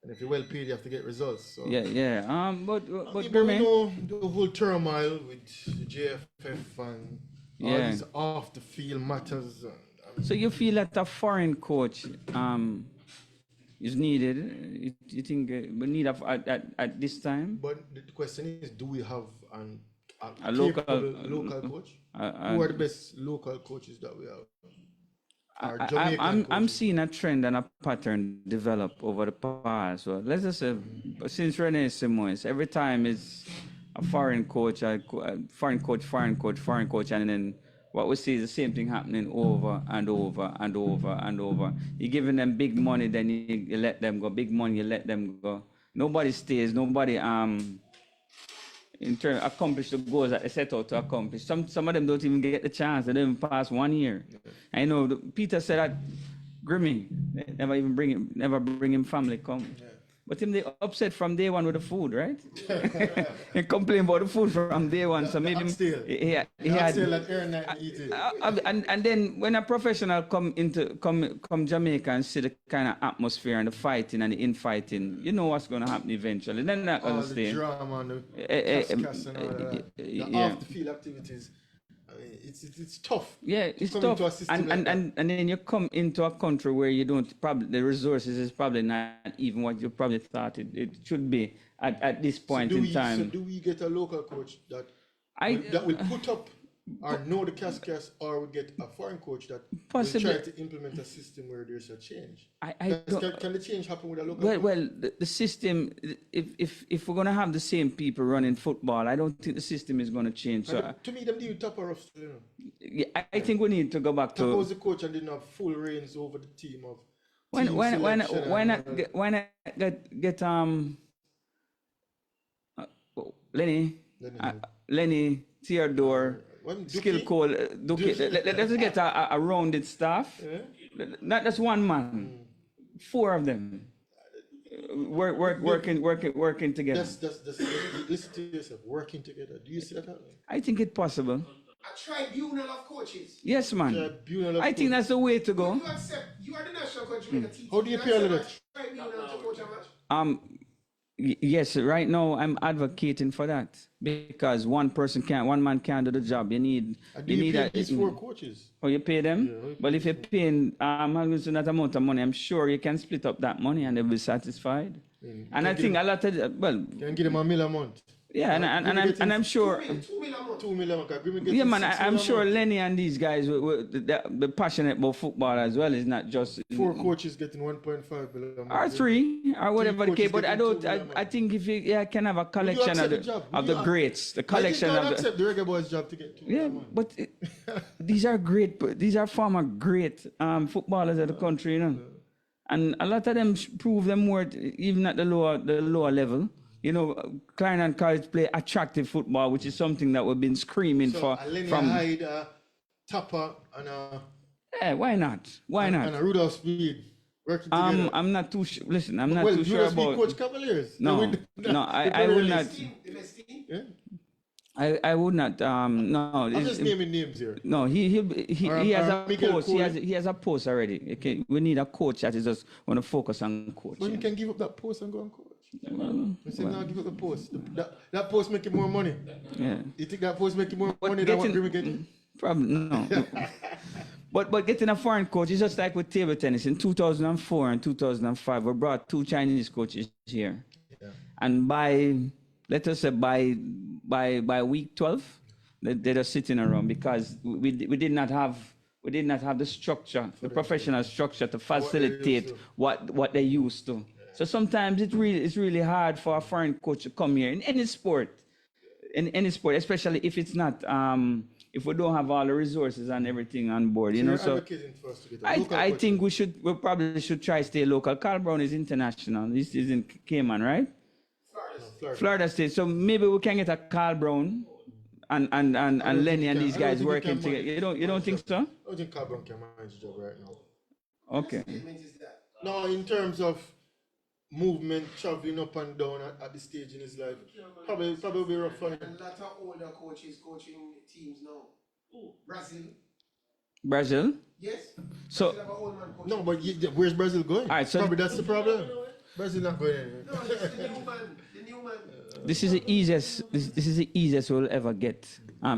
and if you're well paid, you have to get results. So Yeah. But I mean, but we Grimmy, know the whole turmoil with the JFF and all Yeah. these off the field matters. so you feel that a foreign coach is needed? You think we need at this time? But the question is, do we have a local- capable local coach? Who are the best local coaches that we have? Or Jamaican I'm coaches? seeing a trend and a pattern develop over the past. Well, let's just say since Rene Simoes, every time it's a foreign coach, foreign coach, and then what we see is the same thing happening over and over and over and over. You're giving them big money, then you let them go. Big money, you let them go. Nobody stays. Nobody in turn accomplish the goals that they set out to accomplish. Some of them don't even get the chance. They don't even pass 1 year. I know Peter said that Grimmy never bring him family come. But him they upset from day one with the food, right? He complain about the food from day one. So maybe Still. he had Still like Aaron Knight and eat it. and then when a professional come Jamaica and see the kind of atmosphere and the fighting and the infighting, you know what's going to happen eventually. Then not going All to the stay. drama and the cast and all that. The yeah. off the field activities. I mean, it's tough. Yeah, it's Come tough. into a system like And then you come into a country where you don't probably the resources is probably not even what you probably thought it should be at this point in time. So do we get a local coach that I- that will put up or know the cast, or we get a foreign coach that Possibly. will try to implement a system where there's a change? I don't. Can the change happen with a local coach? Well, the system. If we're gonna have the same people running football, I don't think the system is gonna change. So And to me, them need Topper off. You know. yeah, I think we need to go back Topper to was the coach and didn't have full reins over the team of. when team when when selection when I and all get, when I get Lenny Theodore. When Skill Dookie- call, let's get a rounded staff. Yeah. Not just one man, 4 of them working together. That's listen to yourself. Working together. Do you see that happening? I think it's possible. a tribunal of coaches. Yes, man. Tribunal of I think that's the way to go. You accept, you are the national coach, Jamaica team. How do you appeal accept that? a tribunal to coach a match? Yes, right now I'm advocating for that because one man can't do the job. You need these 4 coaches. Oh, you pay them? Yeah, Well, if you're paying that amount of money, I'm sure you can split up that money and they'll be satisfied. And I think a lot of Can give them $1 million a month. yeah, and I'm sure. 2 million a month. $2 million. Yeah, man, I'm sure Lenny and these guys they're passionate about football as well. It's not just 4 coaches getting 1.5 million. or 3 or whatever the coaches case. But I getting don't. 2 million. I think if you can have a collection accept the of job? the greats, the collection I of think the. accept the regular boys' job to get 2 Yeah, million. but these are great. These are former great footballers of the country, you know, and a lot of them prove them worth even at the lower level. You know, Klein College play attractive football, which is something that we've been screaming for. From Hyde, Tapper, and Yeah, why not? Why not? and Rudolph Speed working together. I'm not too sure. Listen, I'm not well, too sure Rudolph Speed about. coach Cavaliers. No, I would not. The best team? Yeah? I would not. No, I'm just naming names here. no. He has a Miguel post. Cole. He has a post already. Okay, we need a coach that is just want to focus on But you coaching. can give up that post and go and coach. You say, no, give up the post. That post make you more money. Yeah. You think that post make you more But money than what getting- Grimmy getting? Probably no. But getting a foreign coach is just like with table tennis. In 2004 and 2005, we brought 2 Chinese coaches here, and let us say by week 12, they're just sitting around because we did not have the structure, the professional structure to facilitate what they used to. So sometimes it's really hard for a foreign coach to come here in any sport, especially if it's not if we don't have all the resources and everything on board, you know. So advocating for us to get a local I coach. think we probably should try stay local. Carl Brown is international. This is in Cayman, right? Florida State. So maybe we can get a Carl Brown and Lenny and these guys working together. You don't think so? I don't think Carl Brown can manage the job right now. Okay. No, in terms of movement, traveling up and down at the stage in his life, probably will be rough for him. And a lot of older coaches coaching teams now. Brazil? Yes? So- Brazil have an old man coaching. No, but where's Brazil going? Alright, so- probably that's the problem. Brazil not going anywhere. No, it's the new man. The new man. This is the easiest. This is the easiest we'll ever get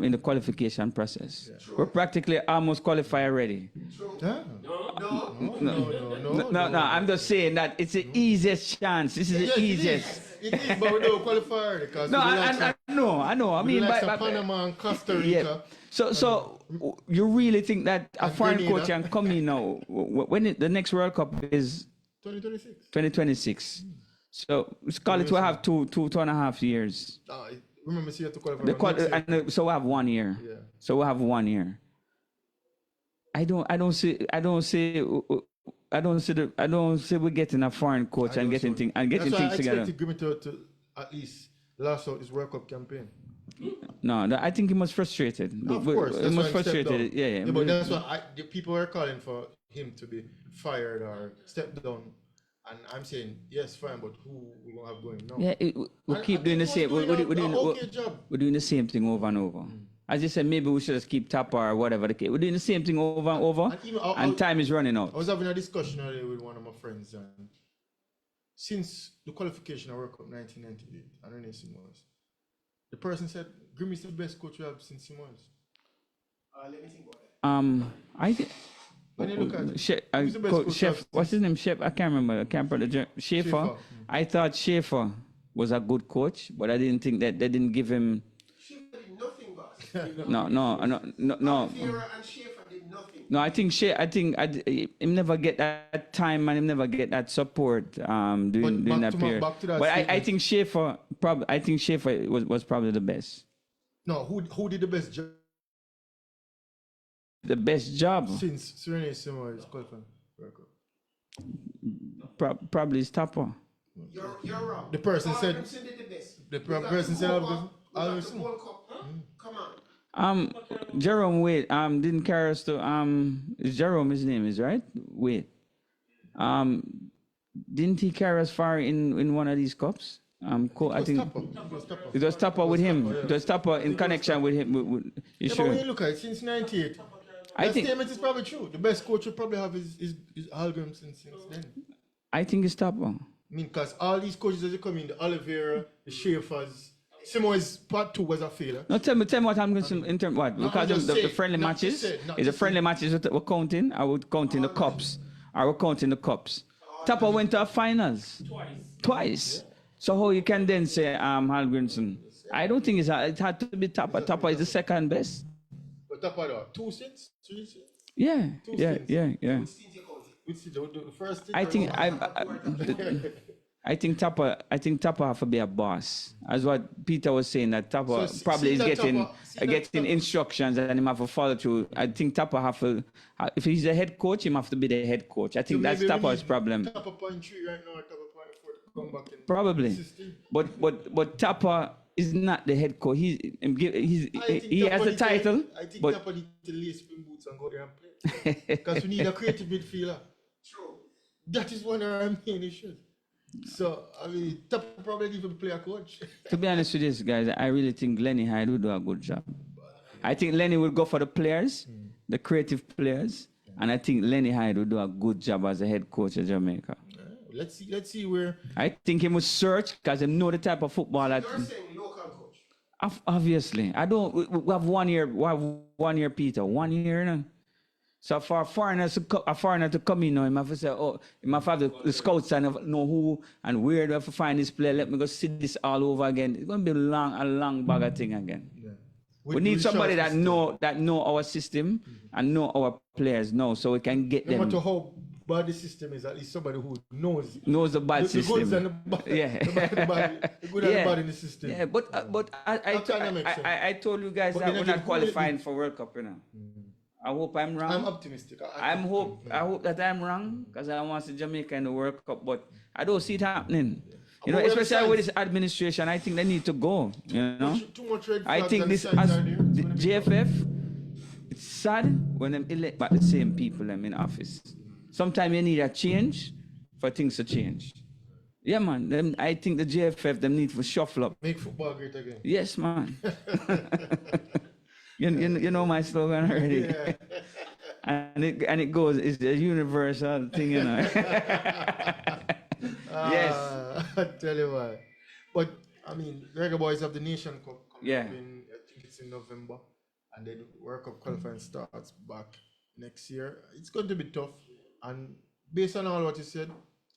in the qualification process. We're practically almost qualified already. Yeah. No, I'm just saying that it's the easiest chance. This is the Yes, easiest. It is, but we don't qualify because No, we I know. I we mean, like but Panama and Costa Rica. yeah. So you really think that a And foreign Grenada. coach can come in now when the next World Cup is 2026. 2026? So let's call it. We have two and a half years. Remember, see, you have to qualify. The from next year. so we have 1 year. Yeah. So we have 1 year. I don't see we're getting a foreign coach and getting things That's why things I together. expect Grimmy to at least last out his World Cup campaign. No, I think he was frustrated. Of course, he that's why was he stepped frustrated. down. Yeah. But that's why the people are calling for him to be fired or step down. And I'm saying, yes, fine, but who we gonna have going now? Yeah, we keep doing the same. We're doing the same thing over and over. As you said, maybe we should just keep Tapa or whatever the case. We're doing the same thing over and over, And even and time is running out. I was having a discussion earlier with one of my friends, and since the qualification of World Cup 1998, and Rene Simons, the person said Grimmy's the best coach we have since Simons. Let me think about it. I think. When you look at it, Chef, who's the best coach we Chef, have what's his name? Chef, I can't remember. I can't remember. Schaefer. Schaefer. I thought Schaefer was a good coach, but I didn't think that they didn't give him. Schaefer did nothing, boss. No. Vieira and Schaefer did nothing. No, I think him never get that time and him never get that support during that period. back to that But I statement. think Schaefer was probably the best. No, who did the best job The best job since Rene Simons qualified World Cup? probably is Tapa. You're wrong. The person Paul said- Robinson did the best. the We got person the said World Alves- Cup, we got Alves- the World Cup. Come on. Jerome Wade didn't carry us to is Jerome his name is right? Wade. Didn't he carry us far in one of these cups? I think it was Tupper with him. It was Tupper in connection with him. You Yeah, but sure? when you look at it, since '98, I that think- statement is probably true. The best coach you probably have is Algrim since then. I think it's Tupper. I mean, because all these coaches as they come in, the Oliveira, the Schaefers, Simo's part 2 was a failure. No, tell me what I'm going to in terms what No, because I'm of just the saying, friendly not matches. to say, not Is to the friendly matches that we're counting? I would count in the cups. I would count in the cups. Tupper went to a finals twice. So how you can then say Halgrinson? I don't think it had to be Tupper. Tupper is the second best. But Tapado, 2 stints, 3 stints. Yeah, Two yeah, stints. yeah, yeah. Which the first stint. I think or- I think Tupper have to be a boss. As what Peter was saying, that Tupper So, probably see is that getting Tupper- see that getting Tupper- instructions and he have to follow through. I think Tupper have to, if he's the head coach, he have to be the head coach. I think that's Maybe we Tupper's need problem. Tupper point 3 right now, Tupper point 4 to come back in Probably. the system. But Tupper is not the head coach. I think He has Tupper the need to- title, I think but Tupper need to lace spin boots and go there and play. Because we need a creative midfielder. True. That is one of our main issues. So, I mean, Tupper probably need to play a coach. to be honest with this, guys, I really think Lenny Hyde would do a good job. I think Lenny will go for the players, the creative players, and I think Lenny Hyde will do a good job as a head coach of Jamaica. Let's see where. I think he must search because he know the type of football that. You're saying local coach. Obviously, I don't. We have 1 year. We have 1 year, Peter. 1 year now. So for a foreigner to come in now, he have to say, oh, he have to have the scouts and know who and where do I have to find this player. Let me go see this all over again. It's going to be a long bag of thing again. Yeah. We need somebody that know our system and know our players now, so we can get No them. matter how bad the system is, at least somebody who knows The bad the system. goods and the bad, Yeah. the good and the bad in the system. Yeah, but That kinda makes sense. I told you guys But that then we're again, not qualifying for World Cup, you know. I hope I'm wrong. I'm optimistic. I hope that I'm wrong because I want to see Jamaica in the World Cup, but I don't see it happening. You know, But what especially I'm with this administration, I think they need to go. You know, Too much red I flags think and this signs as are there. It's the gonna be JFF. It's sad when them elect back the same people them in office. Sometimes you need a change for things to change. Yeah, man. I think the JFF them need to shuffle up. Make football great again. Yes, man. you know my slogan already. Yeah. And it goes, it's a universal thing, you know. Yes. I tell you why. But I mean, Reggae Boys have the Nation Cup coming Yeah. up in, I think it's in November, and then World Cup qualifying starts back next year. It's going to be tough, and based on all what you said,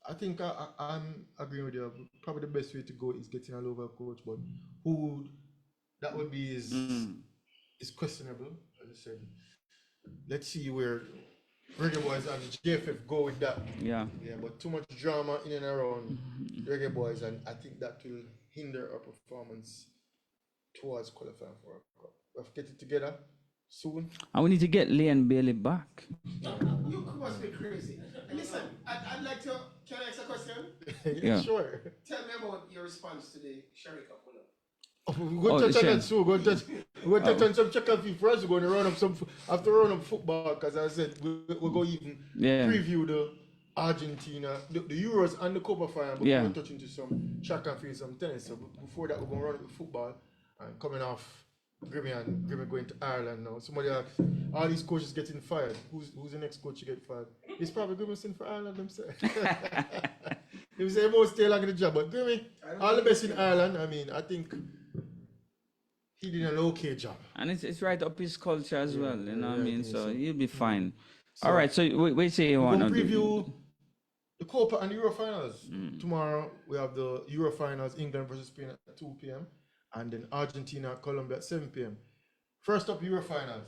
I think I'm agreeing with you. Probably the best way to go is getting a local coach, but who that would be is questionable, as I said. Let's see where Reggae Boys and JFF go with that. Yeah. Yeah, but too much drama in and around Reggae Boys, and I think that will hinder our performance towards qualifying for World Cup. We have to get it together soon. And we need to get Lee and Bailey back. You must be crazy. Listen, I'd like to. Can I ask a question? Yeah. Sure. Tell me about your response to the Sharika pull-up. We're going to touch on that soon. We're going to touch on some check-out fee first. We're going to run up some after run up football, because as I said, we're going to even preview the Argentina, the Euros and the Copa final. But we're going to touch into some track and field, some tennis. So before that, we're going to run up the football and coming off Grimmy going to Ireland now. Somebody asked, all these coaches getting fired. Who's the next coach to get fired? It's probably Grimmy for Ireland themselves. They say most stay long in the job, but Grimmy, all the best in Ireland. I mean, I think he did an okay job. And it's right up his culture as well, you know what I mean? So so. he'll be fine. All right, so we say you want We'll to preview the Copa and the Euro finals. Tomorrow we have the Euro finals, England versus Spain at 2 p.m. and then Argentina, Colombia at 7 p.m. First up, Euro finals.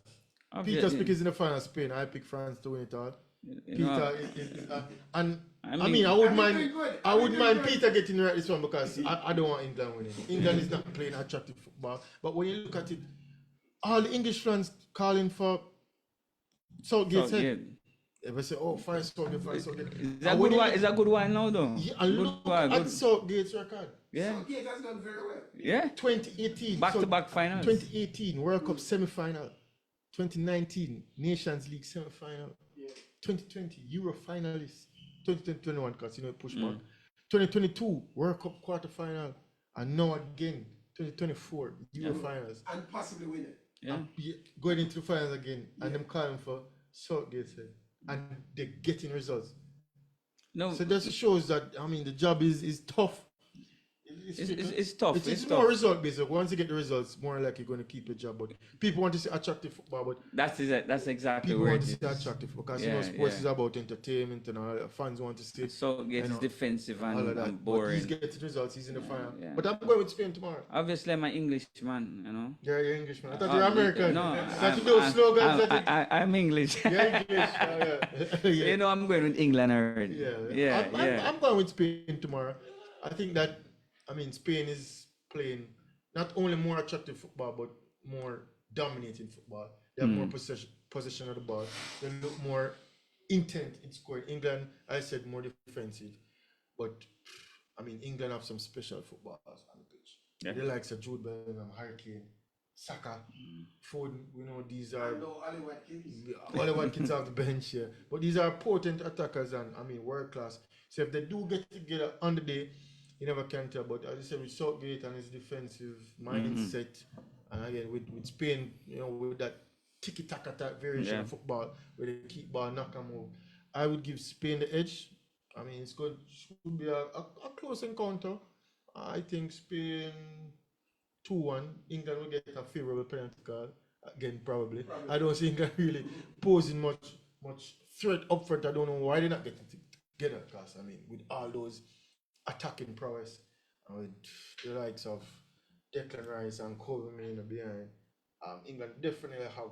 Peter is in the final, Spain. I pick France to win it all. Peter and I mean, I wouldn't mind Peter getting right this one, because I don't want England winning. England is not playing attractive football. But when you look at it, all the English fans calling for Southgate's head. They say, oh, fine Southgate. Is that good one now, though? Yeah, and look at Southgate's record. Yeah. Southgate has done very well. Yeah. 2018. Back-to-back finals. 2018, World Cup semi-final. 2019, Nations League semi-final. 2020, Euro finalists. 2021, because, push back. 2022, World Cup quarter-final. And now again, 2024, Euro finals. And possibly win it. Yeah. Going into the finals again, and them calling for Southgate, and they're getting results. No, So that shows that, I mean, the job is tough. it's tough. It's tough. more result based. Once you get the results, more likely you're going to keep your job. But people want to see attractive football, but That's exactly people where want it to see is. attractive because Yeah, sports yeah. is about entertainment and all. Fans want to see So it gets defensive all of and that. But boring. he's getting results. He's in the final. yeah. But I'm going with Spain tomorrow. Obviously, I'm an Englishman, you know. You're Englishman. I thought you're American. No, That you know slogans. I'm English. You're English. Yeah. You know, I'm going with England already. Yeah. I'm going with Spain tomorrow. I think that, I mean, Spain is playing not only more attractive football, but more dominating football. They have more possession of the ball. They look more intent in scoring. England, I said, more defensive. But, I mean, England have some special footballers on the pitch. Yeah. The likes of Jude Bellingham, Harry Kane, Saka, Foden, these are... No, Ollie Watkins. All the kids off the bench here. But these are potent attackers and, I mean, world class. So if they do get together on the day, you never can tell. But as I said, with Southgate and his defensive mindset, and again with Spain, with that tiki-taka type variation of football, where they keep ball, knock and move, I would give Spain the edge. I mean, should be a close encounter. I think Spain 2-1. England will get a favorable penalty call again, probably. I don't see England really posing much threat up front. I don't know why they're not getting together, because I mean, with all those attacking prowess, and with the likes of Declan Rice and Kobe Mino behind, England definitely have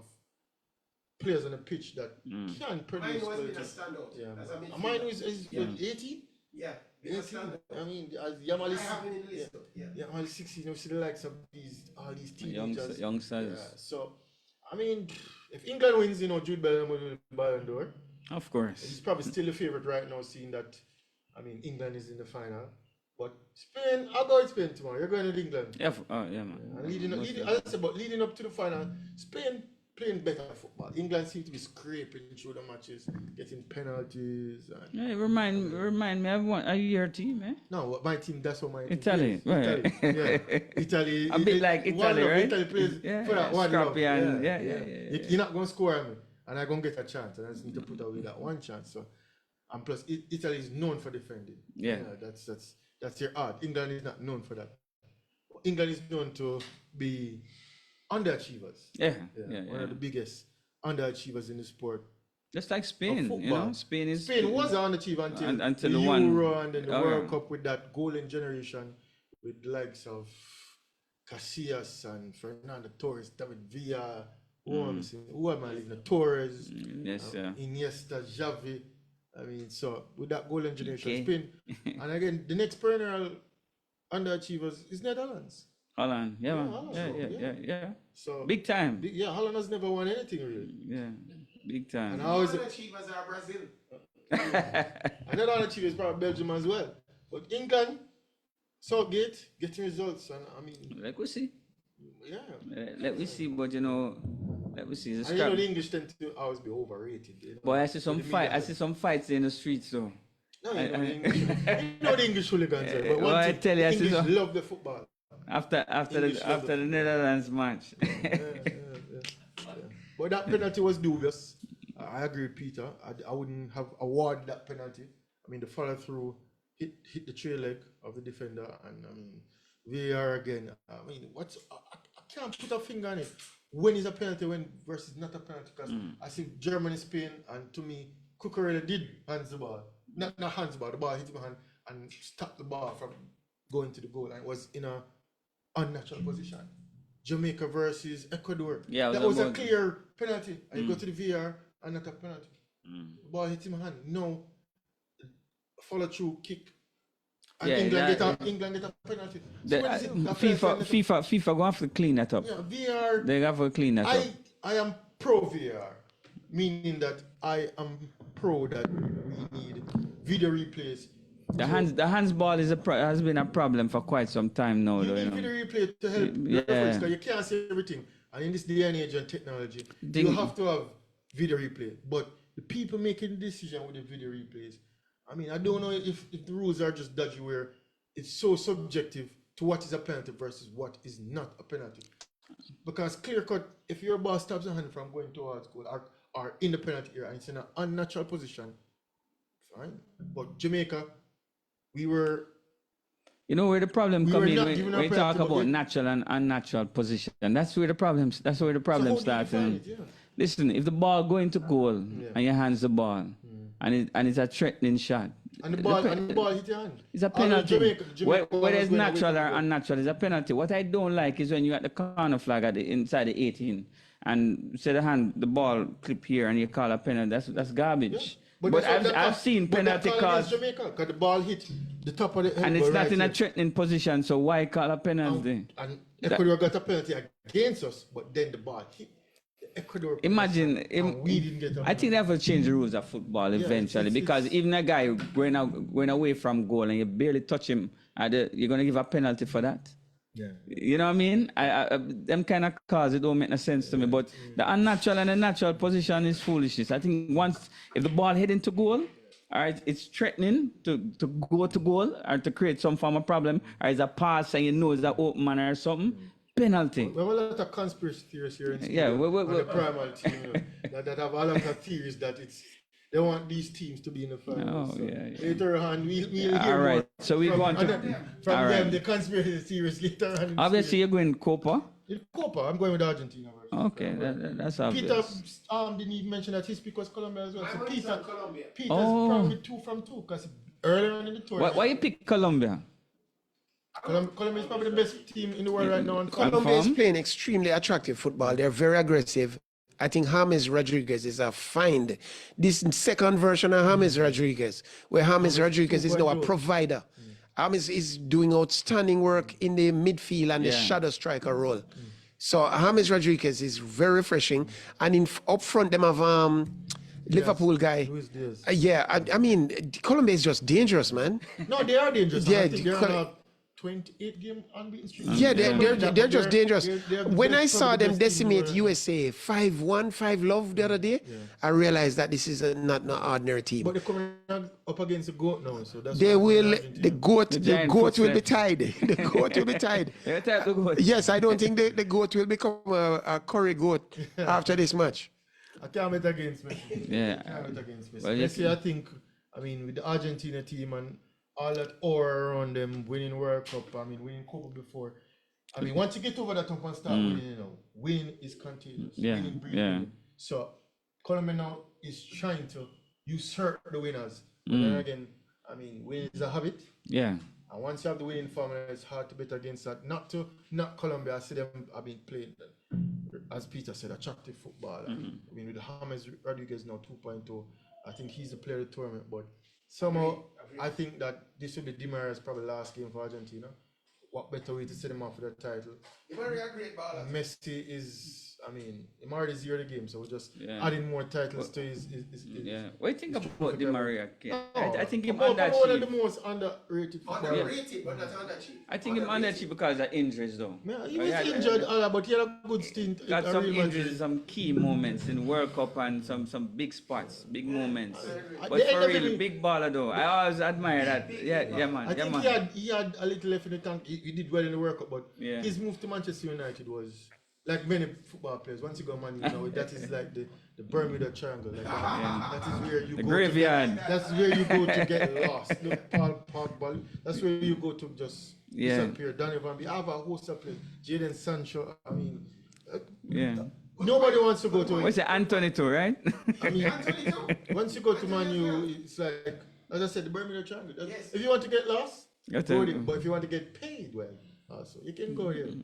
players on the pitch that can produce. Mine was been a standout. Yeah, As a midfielder. mine is 80. Yeah, been a 18. standout. I mean, as Yamal I is, have him in the list. Yeah. Yamal is 16. You see the likes of all these teenagers. Youngsters. Yeah, so, I mean, if England wins, Jude Bellingham will win the Ballon d'Or. Of course. He's probably still the favorite right now, seeing that, I mean, England is in the final. But Spain, I'll go with Spain tomorrow. You're going with England. Yeah, man. And leading up to the final, Spain playing better football. England seem to be scraping through the matches, getting penalties. And Yeah, remind me of a year team, eh? no, my team, that's what my team Italy, plays. right. Italy, yeah. Italy. A bit like Italy, right? Italy plays for that one. Scrappy and yeah. You're not going to score on me, and I'm going to get a chance, and I just need to put away that one chance. So, and plus, Italy is known for defending. Yeah. That's their art. England is not known for that. England is known to be underachievers. One of the biggest underachievers in the sport. Just like Spain, football. Spain was an underachiever until the the one Euro and then the World Cup with that golden generation with the likes of Casillas and Fernando Torres, David Villa, who am I leaving? Torres, Iniesta, Xavi. I mean, so with that golden generation, Spain, and again, the next perennial underachievers is Netherlands. Holland, Holland, yeah. So Big time. Holland has never won anything really. Yeah, big time. And The how is other it? achievers are Brazil. Another underachievers probably Belgium as well. But England, Southgate, getting results, and I mean, Let we see. yeah. Let we see, but let me see. The And scrap. the English tend to always be overrated. Boy, I see some With the fight. media. I see some fights in the streets though. No, the English hooligans. But Well, I tell you, I see English some- love the football. After English the Netherlands match. Yeah. But that penalty was dubious. I agree with Peter. I wouldn't have awarded that penalty. I mean, the follow through hit the trail leg of the defender, and I mean, VAR again. I mean, I can't put a finger on it. When is a penalty? When versus not a penalty? Because I see Germany, Spain, and to me, Cucurella did hands the ball. Not hands the ball. The ball hit my hand and stopped the ball from going to the goal, and it was in a unnatural position. Jamaica versus Ecuador. Yeah, that was a about- clear penalty. And you go to the VAR and not a penalty. The ball hit him hand. No follow through kick. And Yeah, England get a penalty. So The, when is it? A penalty? FIFA going to have to clean that up. Yeah, VAR. They have to clean that up. I am pro VAR, meaning that I am pro that we need video replays. The hands ball has been a problem for quite some time now. You Though, need video replay to help referees, because you can't see everything. And in this day and age and technology, you have to have video replay. But the people making the decision with the video replays, I mean, I don't know if the rules are just dodgy where it's so subjective to what is a penalty versus what is not a penalty. Because clear cut, if your ball stops a hand from going towards goal or in the penalty area and it's in an unnatural position, fine. But Jamaica, we were. You know where the problem comes in not when giving you our talk penalty, but about they- natural and unnatural position. That's where the problem. That's where the problem how do you starts. define And it? Yeah. listen, if the ball go into goal and your hands the ball, and it's a threatening shot, And the ball hit your hand. it's a Although penalty. Jamaica Whether it's was going away natural from or the goal. unnatural, it's a penalty. What I don't like is when you're at the corner flag inside the 18 and say the ball clip here and you call a penalty. That's garbage. But that's what I've seen penalty calls, Jamaica because the ball hit the top of the head. and it's not right in a here. threatening position. So why call a penalty? And Ecuador got a penalty against us, but then the ball hit the Ecuador. Imagine, and we didn't get a I think they have to change the rules of football eventually, because even a guy going away from goal and you barely touch him, you're going to give a penalty for that? Yeah. You know what I mean? Them kind of calls, it don't make no sense to me. But the unnatural and the natural position is foolishness. I think if the ball heading to goal, all right, it's threatening to go to goal or to create some form of problem, or it's a pass and you know it's an open man or something, penalty. We have a lot of conspiracy theories here in Yeah, studio on the Primal team, that have a lot of theories that they want these teams to be in the final. Oh, yeah. Later on, we'll hear All right, more so we from, go on to- from all them, right. the conspiracy theories later on. Obviously, you're going Copa. In Copa, I'm going with Argentina. Versus Okay, that's Peter obvious. didn't even mention that his pick was Colombia as well. So I'm on Peter, Colombia. Peter's Oh. probably 2 from 2 because earlier on in the tournament, Why you pick Colombia? Colombia is probably the best team in the world right now. Colombia is Confirm? playing extremely attractive football. They're very aggressive. I think James Rodriguez is a find. This second version of James Rodriguez, where James Rodriguez is now a 2.0. provider. James is doing outstanding work in the midfield and the Yeah. shadow striker role. So James Rodriguez is very refreshing. And up front, them have Liverpool guy. Who is this? I mean, Colombia is just dangerous, man. No, they are dangerous. Yeah, I think they're Col- on a 28 game unbeaten streak. Yeah, they're just dangerous. they're the When I best- saw probably them the best team in the decimate world. USA 5-1, 5-love the other day, I realized that this is not an ordinary team. But they're coming up against the GOAT now, so that's They why I'm will, Argentina. the goat giant will be footsteps. tied. The goat will be tied. Yeah, type the goal. Yes, I don't think the goat will become a curry goat after this match. I can't bet against Messi. Yeah. I can't bet against Messi. Well, you Messi, I think, with the Argentina team and all that aura around them, winning World Cup, winning Copa before. Once you get over that hump and start winning, winning is contagious. Yeah, Winning breeds yeah. winning. So, Colombia now is trying to usurp the winners. But then again, winning is a habit. Yeah. And once you have the winning formula, it's hard to bet against that. Not Colombia. I see them have been playing, as Peter said, attractive football. With James Rodriguez now 2.0, I think he's the player of the tournament. But somehow, I think that this will be Di Maria's probably last game for Argentina. What better way to set him up for the title? You're very a great baller. Messi is, he already zeroed the game, so we're just Yeah. adding more titles to his Yeah. What do you think about Di Maria? No, I think him one of the underachieved. most underrated footballers. Underrated, but not underachieved. I think him underachieved because of injuries, though. Yeah, he Oh, was yeah, injured, but he had a good stint. Got at some Real Madrid. injuries, some key moments in World Cup and some big spots, big moments. But The end for of real, the- big baller though. I always admire that. Yeah, man. I Yeah, think man. he had a little left in the tank. He did well in the World Cup, but Yeah. his move to Manchester United was like many football players. Once you go Man U, that is like the Bermuda Triangle. Like that is where you The go. graveyard. That's where you go to get lost. Look, Paul Ball. That's where you go to just Yeah. disappear. Donny Van Beek. I have a host of players. Jaden Sancho. Yeah. Nobody wants to go to. What's it, Anthony too, right? Once you go to Man U, it's like, as I said, the Bermuda Triangle. Yes. If you want to get lost, Go go to- there. But if you want to get paid, well, also you can go there. And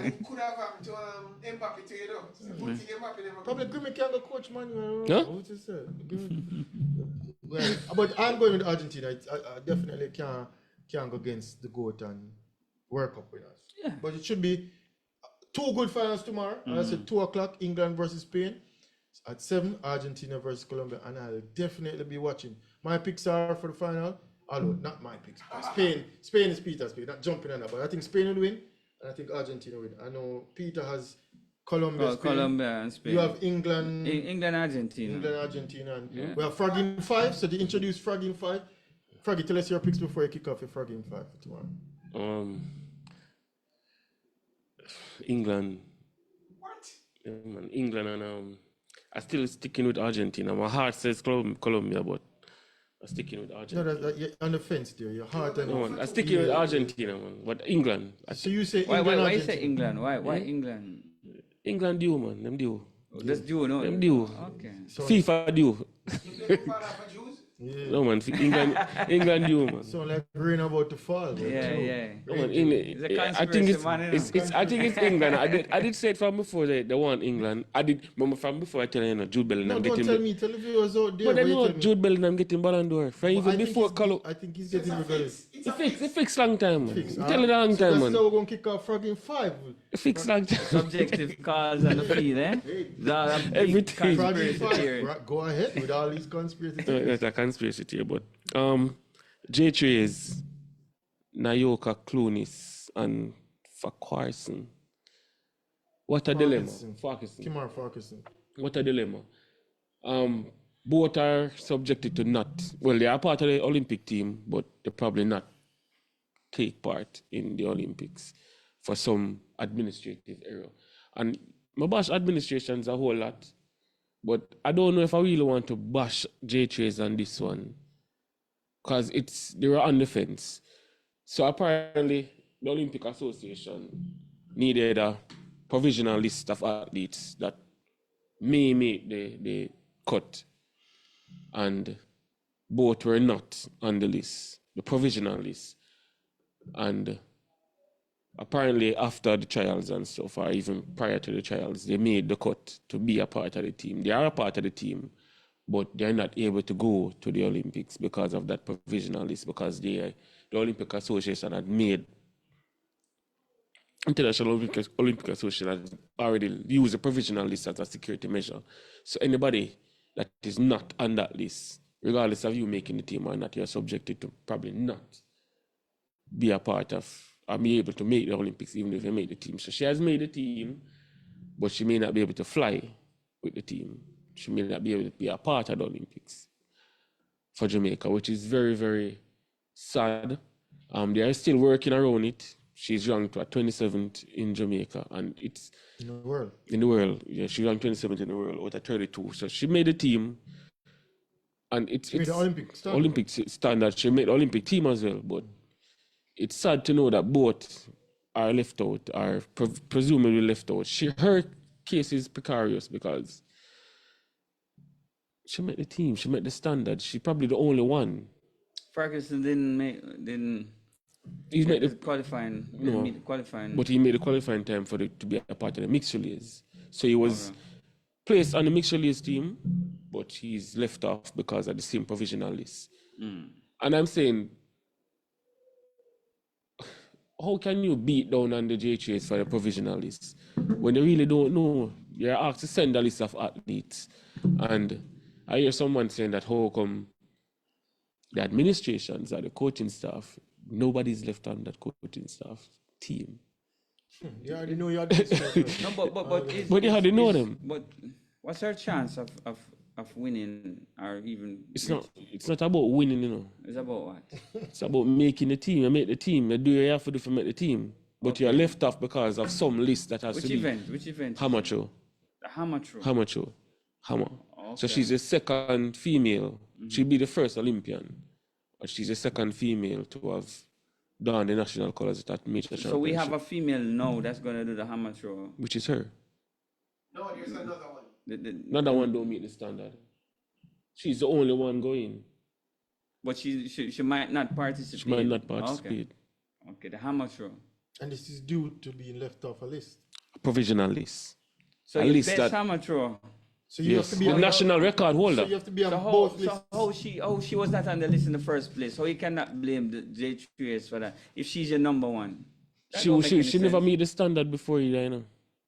it could have happened to Mbappe too, you know. So good thing Mbappe never Probably Grimmy can go coach Man U. Huh? What you say? Well, but I'm going with Argentina. I definitely can't go against the GOAT and World Cup winners. Yeah. But it should be two good finals tomorrow. As I said, 2 o'clock, England versus Spain. At 7, Argentina versus Colombia. And I'll definitely be watching. My picks are for the final. Although, not my picks. Spain is Peter's pick. Not jumping on that. But I think Spain will win. And I think Argentina will win. I know Peter has Colombia, Spain. Colombia and Spain. You have England, England, Argentina. Argentina. And Yeah. we have Frog in 5. So they introduced Frog in 5. Froggy, tell us your picks before you kick off your Frog in 5 for tomorrow. England. What? Yeah, man, England and I'm still sticking with Argentina. My heart says Colombia, but I'm sticking with No, Argentina. you're on the fence there. Your heart and No, man, I'm sticking with Argentina, man. But England, So you say Why, England, why you Argentina? say England? Why England? England due, man. Them due. Oh, that's due, no? Them due. Okay. FIFA due. You play football for Jews? Yeah. No, man. England due, man. So like rain about to fall. But Yeah, true. yeah. No, man, It's a I think conspiracy, man, you know. I think it's England. I did say it from before they want England. I did remember from before I tell you, Jude Bellingham No, don't getting. tell me. Tell the viewers out there. But I what you know tell me. Jude Bellingham getting Ballon d'Or. From But even I think before he's- Colo. I think he's getting regardless. It fixed long time, man. Fix, Tell it a long so time, that's man. how we're going to kick off Frogging 5. It fixed long time. Subjective cause and the field, eh? That's a big Everything. Frogging conspiracy theory. 5. Go ahead with all these conspiracy theories. That's a conspiracy theory, but J3 is Nayoka, Clunis, and Farquharson. What a dilemma. Farquharson. Kimar Farquharson. What a dilemma. Both are subjected to not. Well, they are part of the Olympic team, but they probably not take part in the Olympics for some administrative error. And my bash administration's a whole lot, but I don't know if I really want to bash J3s on this one, because they were on the fence. So apparently, the Olympic Association needed a provisional list of athletes that may make the cut, and both were not on the list, the provisional list. And apparently after the trials and so far, even prior to the trials, they made the cut to be a part of the team. They are a part of the team, but they're not able to go to the Olympics because of that provisional list, because the Olympic Association had made International Olympic Association has already used the provisional list as a security measure. So anybody that is not on that list, regardless of you making the team or not, you're subjected to probably not be a part of or be able to make the Olympics, even if you make the team. So she has made the team, but she may not be able to fly with the team. She may not be able to be a part of the Olympics for Jamaica, which is very, very sad. They are still working around it. She's ranked at 27th in Jamaica, and it's In the world. in the world. Yeah, she ranked 27th in the world out of 32. So she made the team, and it's made the Olympic standard. Olympic standard. She made the Olympic team as well, but it's sad to know that both are left out, are presumably left out. Her case is precarious because she made the team, she made the standard. She's probably the only one. Ferguson didn't He's made the qualifying. No. Didn't meet the qualifying. But he made the qualifying time for to be a part of the mixed relays. So he was placed on the mixed relays team, but he's left off because of the same provisional list. And I'm saying, how can you beat down on the J3s for the provisional list when you really don't know? You're asked to send a list of athletes. And I hear someone saying that how come the administrations or the coaching staff, nobody's left on that coaching staff team. You already know you had this. No, but But you had to know them. But what's her chance of winning or even? It's not about winning, you know. It's about what? It's about making the team. You make the team. You do what you have to do to make the team. But you're left off because of some list that has Which to event? Which event? Amateur. The amateur. Hammer. So Okay. she's the second female. She'll be the first Olympian. But she's the second female to have done the national colours at that major championship. So we have a female now that's going to do the amateur. Which is her. No, there's another one. Another one don't meet the standard. She's the only one going. But she might not participate. She might not participate. Okay, the amateur. And this is due to being left off a list. A provisional list. So A you list best that- amateur. So you Yes, have to be the on national record holder. So you have to be on So both lists. how she was not on the list in the first place? So you cannot blame the J3s for that if she's your number one. That don't make any She never sense. made the standard before you, you know.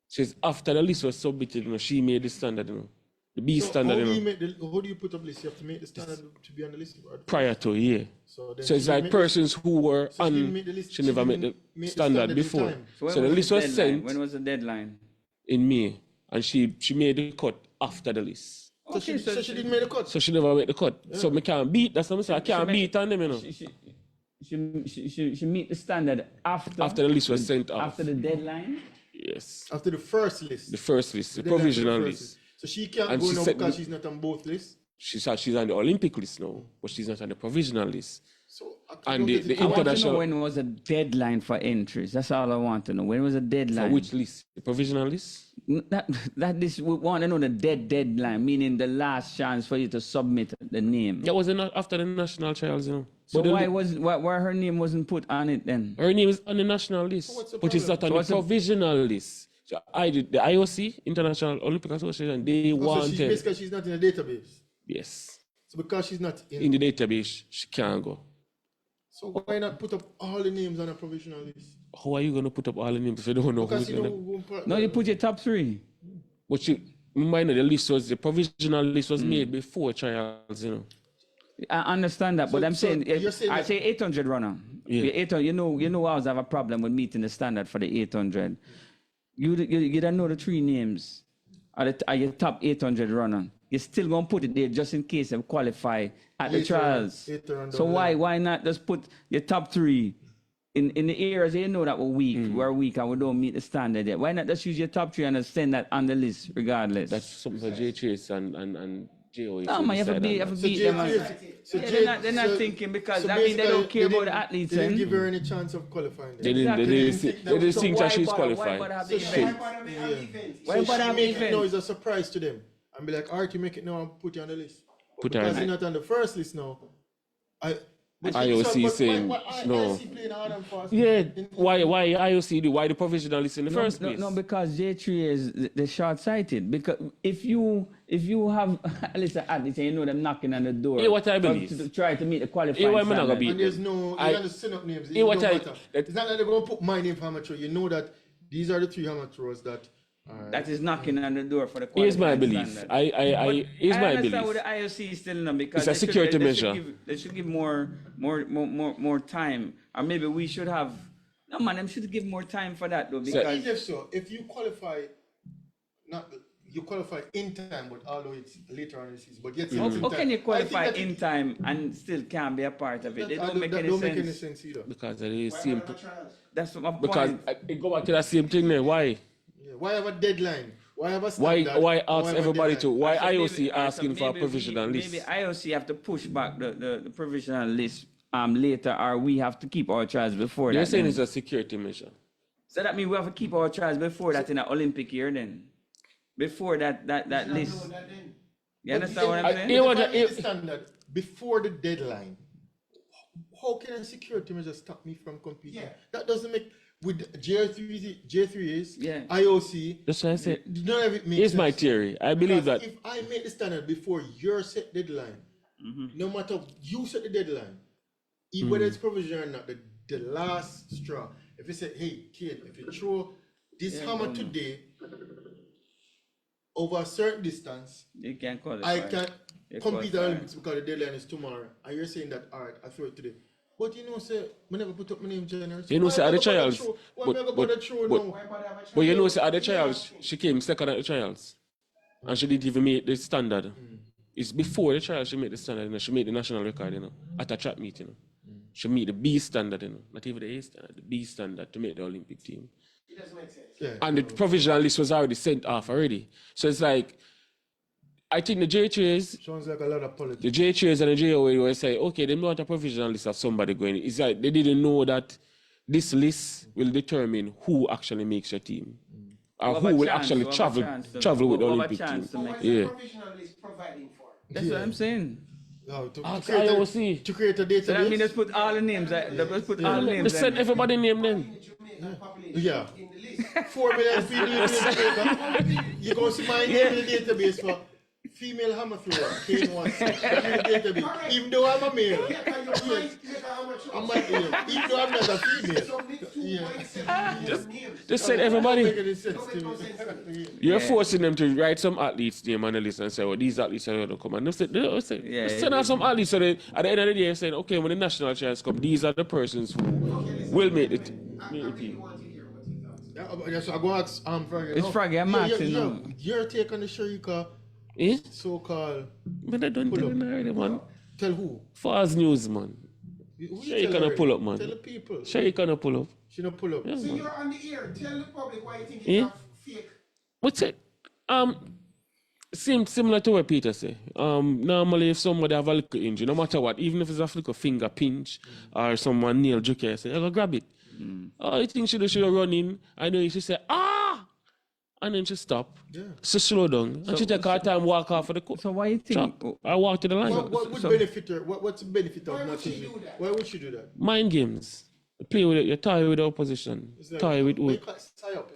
She's after the list was submitted, you know, she made the standard, you know. The B So standard, how you do know, you make how do you put up list? You have to make the standard to be on the list. prior to a year. So, then So it's she like made- persons who were so she didn't on, make the list- she she never made didn't the make the standard standard in before. time. So when So the was list was deadline? sent When was the deadline? in May, and she made the cut after the list. So, she didn't make the cut. So she never made the cut. So me can't beat, that's what I'm saying, I can't beat on them, you know. She meet the standard after After the list was sent off. after the deadline. Yes. After the first list. The first list, the deadline for provisional first list. So she can't And go she now said because she's not on both lists. She's on the Olympic list now, but she's not on the provisional list. So And don't the get it. I want to know international when was a deadline for entries. That's all I want to know. When was a for deadline? which list? The provisional list? That this we want to know the deadline, meaning the last chance for you to submit the name. That was after the national trials, you know. So But why her name wasn't put on it then? her name is on the national list, what's the but it's not on what's the the- provisional list. So the IOC, International Olympic Association, they So wanted. basically she's not in the database. Yes. So because she's not In the database, she can't go. so why not put up all the names on a provisional list? How are you going to put up all the names if you don't know Because who's you know going to... No, you put your top 3. But remember, the provisional list was made before trials, you know. I understand that, but I'm so saying, you're saying I that- say 800 runner. Yeah. The 800, you know I always have a problem with meeting the standard for the 800. You don't know the 3 names are your top 800 runner. You're still going to put it there just in case they qualify at the Later on, trials. later on So down the line. why not just put your top 3 in the areas you know that we're weak, we're weak and we don't meet the standard yet. Why not just use your top 3 and send that on the list regardless? That's something for J Chase and JO. No, man, you have to beat them. They're not thinking because that means they don't care about the athletes. They didn't then. give her any chance of qualifying. They Then. didn't So think why that she's bother- why qualified. bother have the So event? Why So bother she have make the it now event? is a surprise to them and be like, alright, you make it now and put you on the list. Put her Because on you're not on the first list now. IOC saying no. IOC playing hard and fast. Yeah, why IOC do? Why the provisional list in the first place? No, because J3 is the short-sighted. Because if you have at least an athlete and you know them knocking on the door, Yeah, what I believe. to try to meet the qualifying Yeah, why am I not gonna standard. beat And there's no, I- you got to send up names. Yeah, It what don't I- matter. It's not like they're going to put my name for amateur. You know that these are the 3 amateurs that That is knocking on the door for the qualifying Here's my belief. standard. Here's I my understand belief. what the IOC is telling them because It's a security measure. They should give more time, or maybe we should have. No man, them should give more time for that though because If so, if you qualify, you qualify in time, but although it's later on in the season, but yet it's in how time. can you I think qualify that in time and still can't be a part of it? They don't make that any don't sense. make any sense either. Because of the same. That's my Because point. it go back to that same thing there. Why? Yeah. Why have a deadline? Why have a standard? Why Why ask have a everybody to? deadline? Why So IOC maybe- asking so for a maybe provisional list? Maybe IOC have to push back the provisional list later, or we have to keep our trials before You're that. saying then. it's a security measure. So that means we have to keep our trials before that in an Olympic year then. Before that list. You understand what I'm saying? Yeah, If I if- understand that before the deadline, how can a security measure stop me from competing? Yeah. That doesn't make with J3 is Yeah. IOC. That's why I said. None of it makes Here's my sense. theory. I believe Because that if I make the standard before your set deadline, no matter you set the deadline, whether it's provisional or not, the last straw. If you say, hey kid, if you throw this hammer today over a certain distance, You can't call it. I right. can't You compete qualify. at Olympics because the deadline is tomorrow. And you're saying that, all right, I throw it today. But you know, say, we never put up my name January. You know, say, at the trials, Why but- am I but- going to throw but- now? But you know, say, at the trials, she came second at the trials. And she didn't even make the standard. It's before the trials she made the standard, you know. She made the national record, you know, at a track meet, you know. She made the B standard, you know. Not even the A standard, the B standard to make the Olympic team. It doesn't make sense. Yeah. And the provisional list was already sent off already. So it's like, I think the J3s, Sounds like a lot of politics. the J3s and the JOA were saying, okay, they don't want a provisional list of somebody going. It's like they didn't know that this list will determine who actually makes your team. Or We'll who have a will chance, actually we'll have a travel chance to- travel with the we'll have a Olympic chance team. to make What's Yeah. the provisional list providing for? That's what I'm saying. No, to Ask create IOC. to create a So that means database. let's put all the names. Let's put all the We names. send in. everybody name then. The Jamaican population Yeah. in the list. 4 million female in Jamaica. You're going to see my name in the database for female hammer thrower. K1 in the database. Even though I'm a male. Yeah, and you might make a amateur. I might be, even though I'm not a female. Submit 2.7 Yeah. million names. Just send Don't everybody. make any sense Don't to make no me. sense. You're forcing them to write some athletes' name on the list and say, well, these athletes are going to come. And they say, Yeah, send out some athletes. So they, at the end of the day, saying, okay, when the national chance come, these are the persons who will make it. I really want to hear what you thought. Yeah, but yes, I go ask Fraggy. It's Fraggy, I'm asking your, now. your take on the Sharika Eh? so-called, But I don't tell them already, man. tell who? False news, man. Who Sure, you tell gonna her? pull up, man. Tell the people. Sure, you gonna pull up. She don't pull up. Yeah, So man. you're on the air. Tell the public why you think it's Yeah. a fake. What's it? Seems similar to what Peter say. Normally if somebody have a little injury, no matter what, even if it's a little finger pinch or someone nail jerk, I say, I go grab it. Oh, you think she run in? I know she say, ah! And then she stop. Yeah. She slow down. And she take her time walk off of the court. So why you think? I walk to the line. What would So- benefit her? What's the benefit Why of would not she changing? do that? Why would she do that? Mind games. Play with it. You tie with the opposition. It's like- Tie with what you who? call it? Tie up.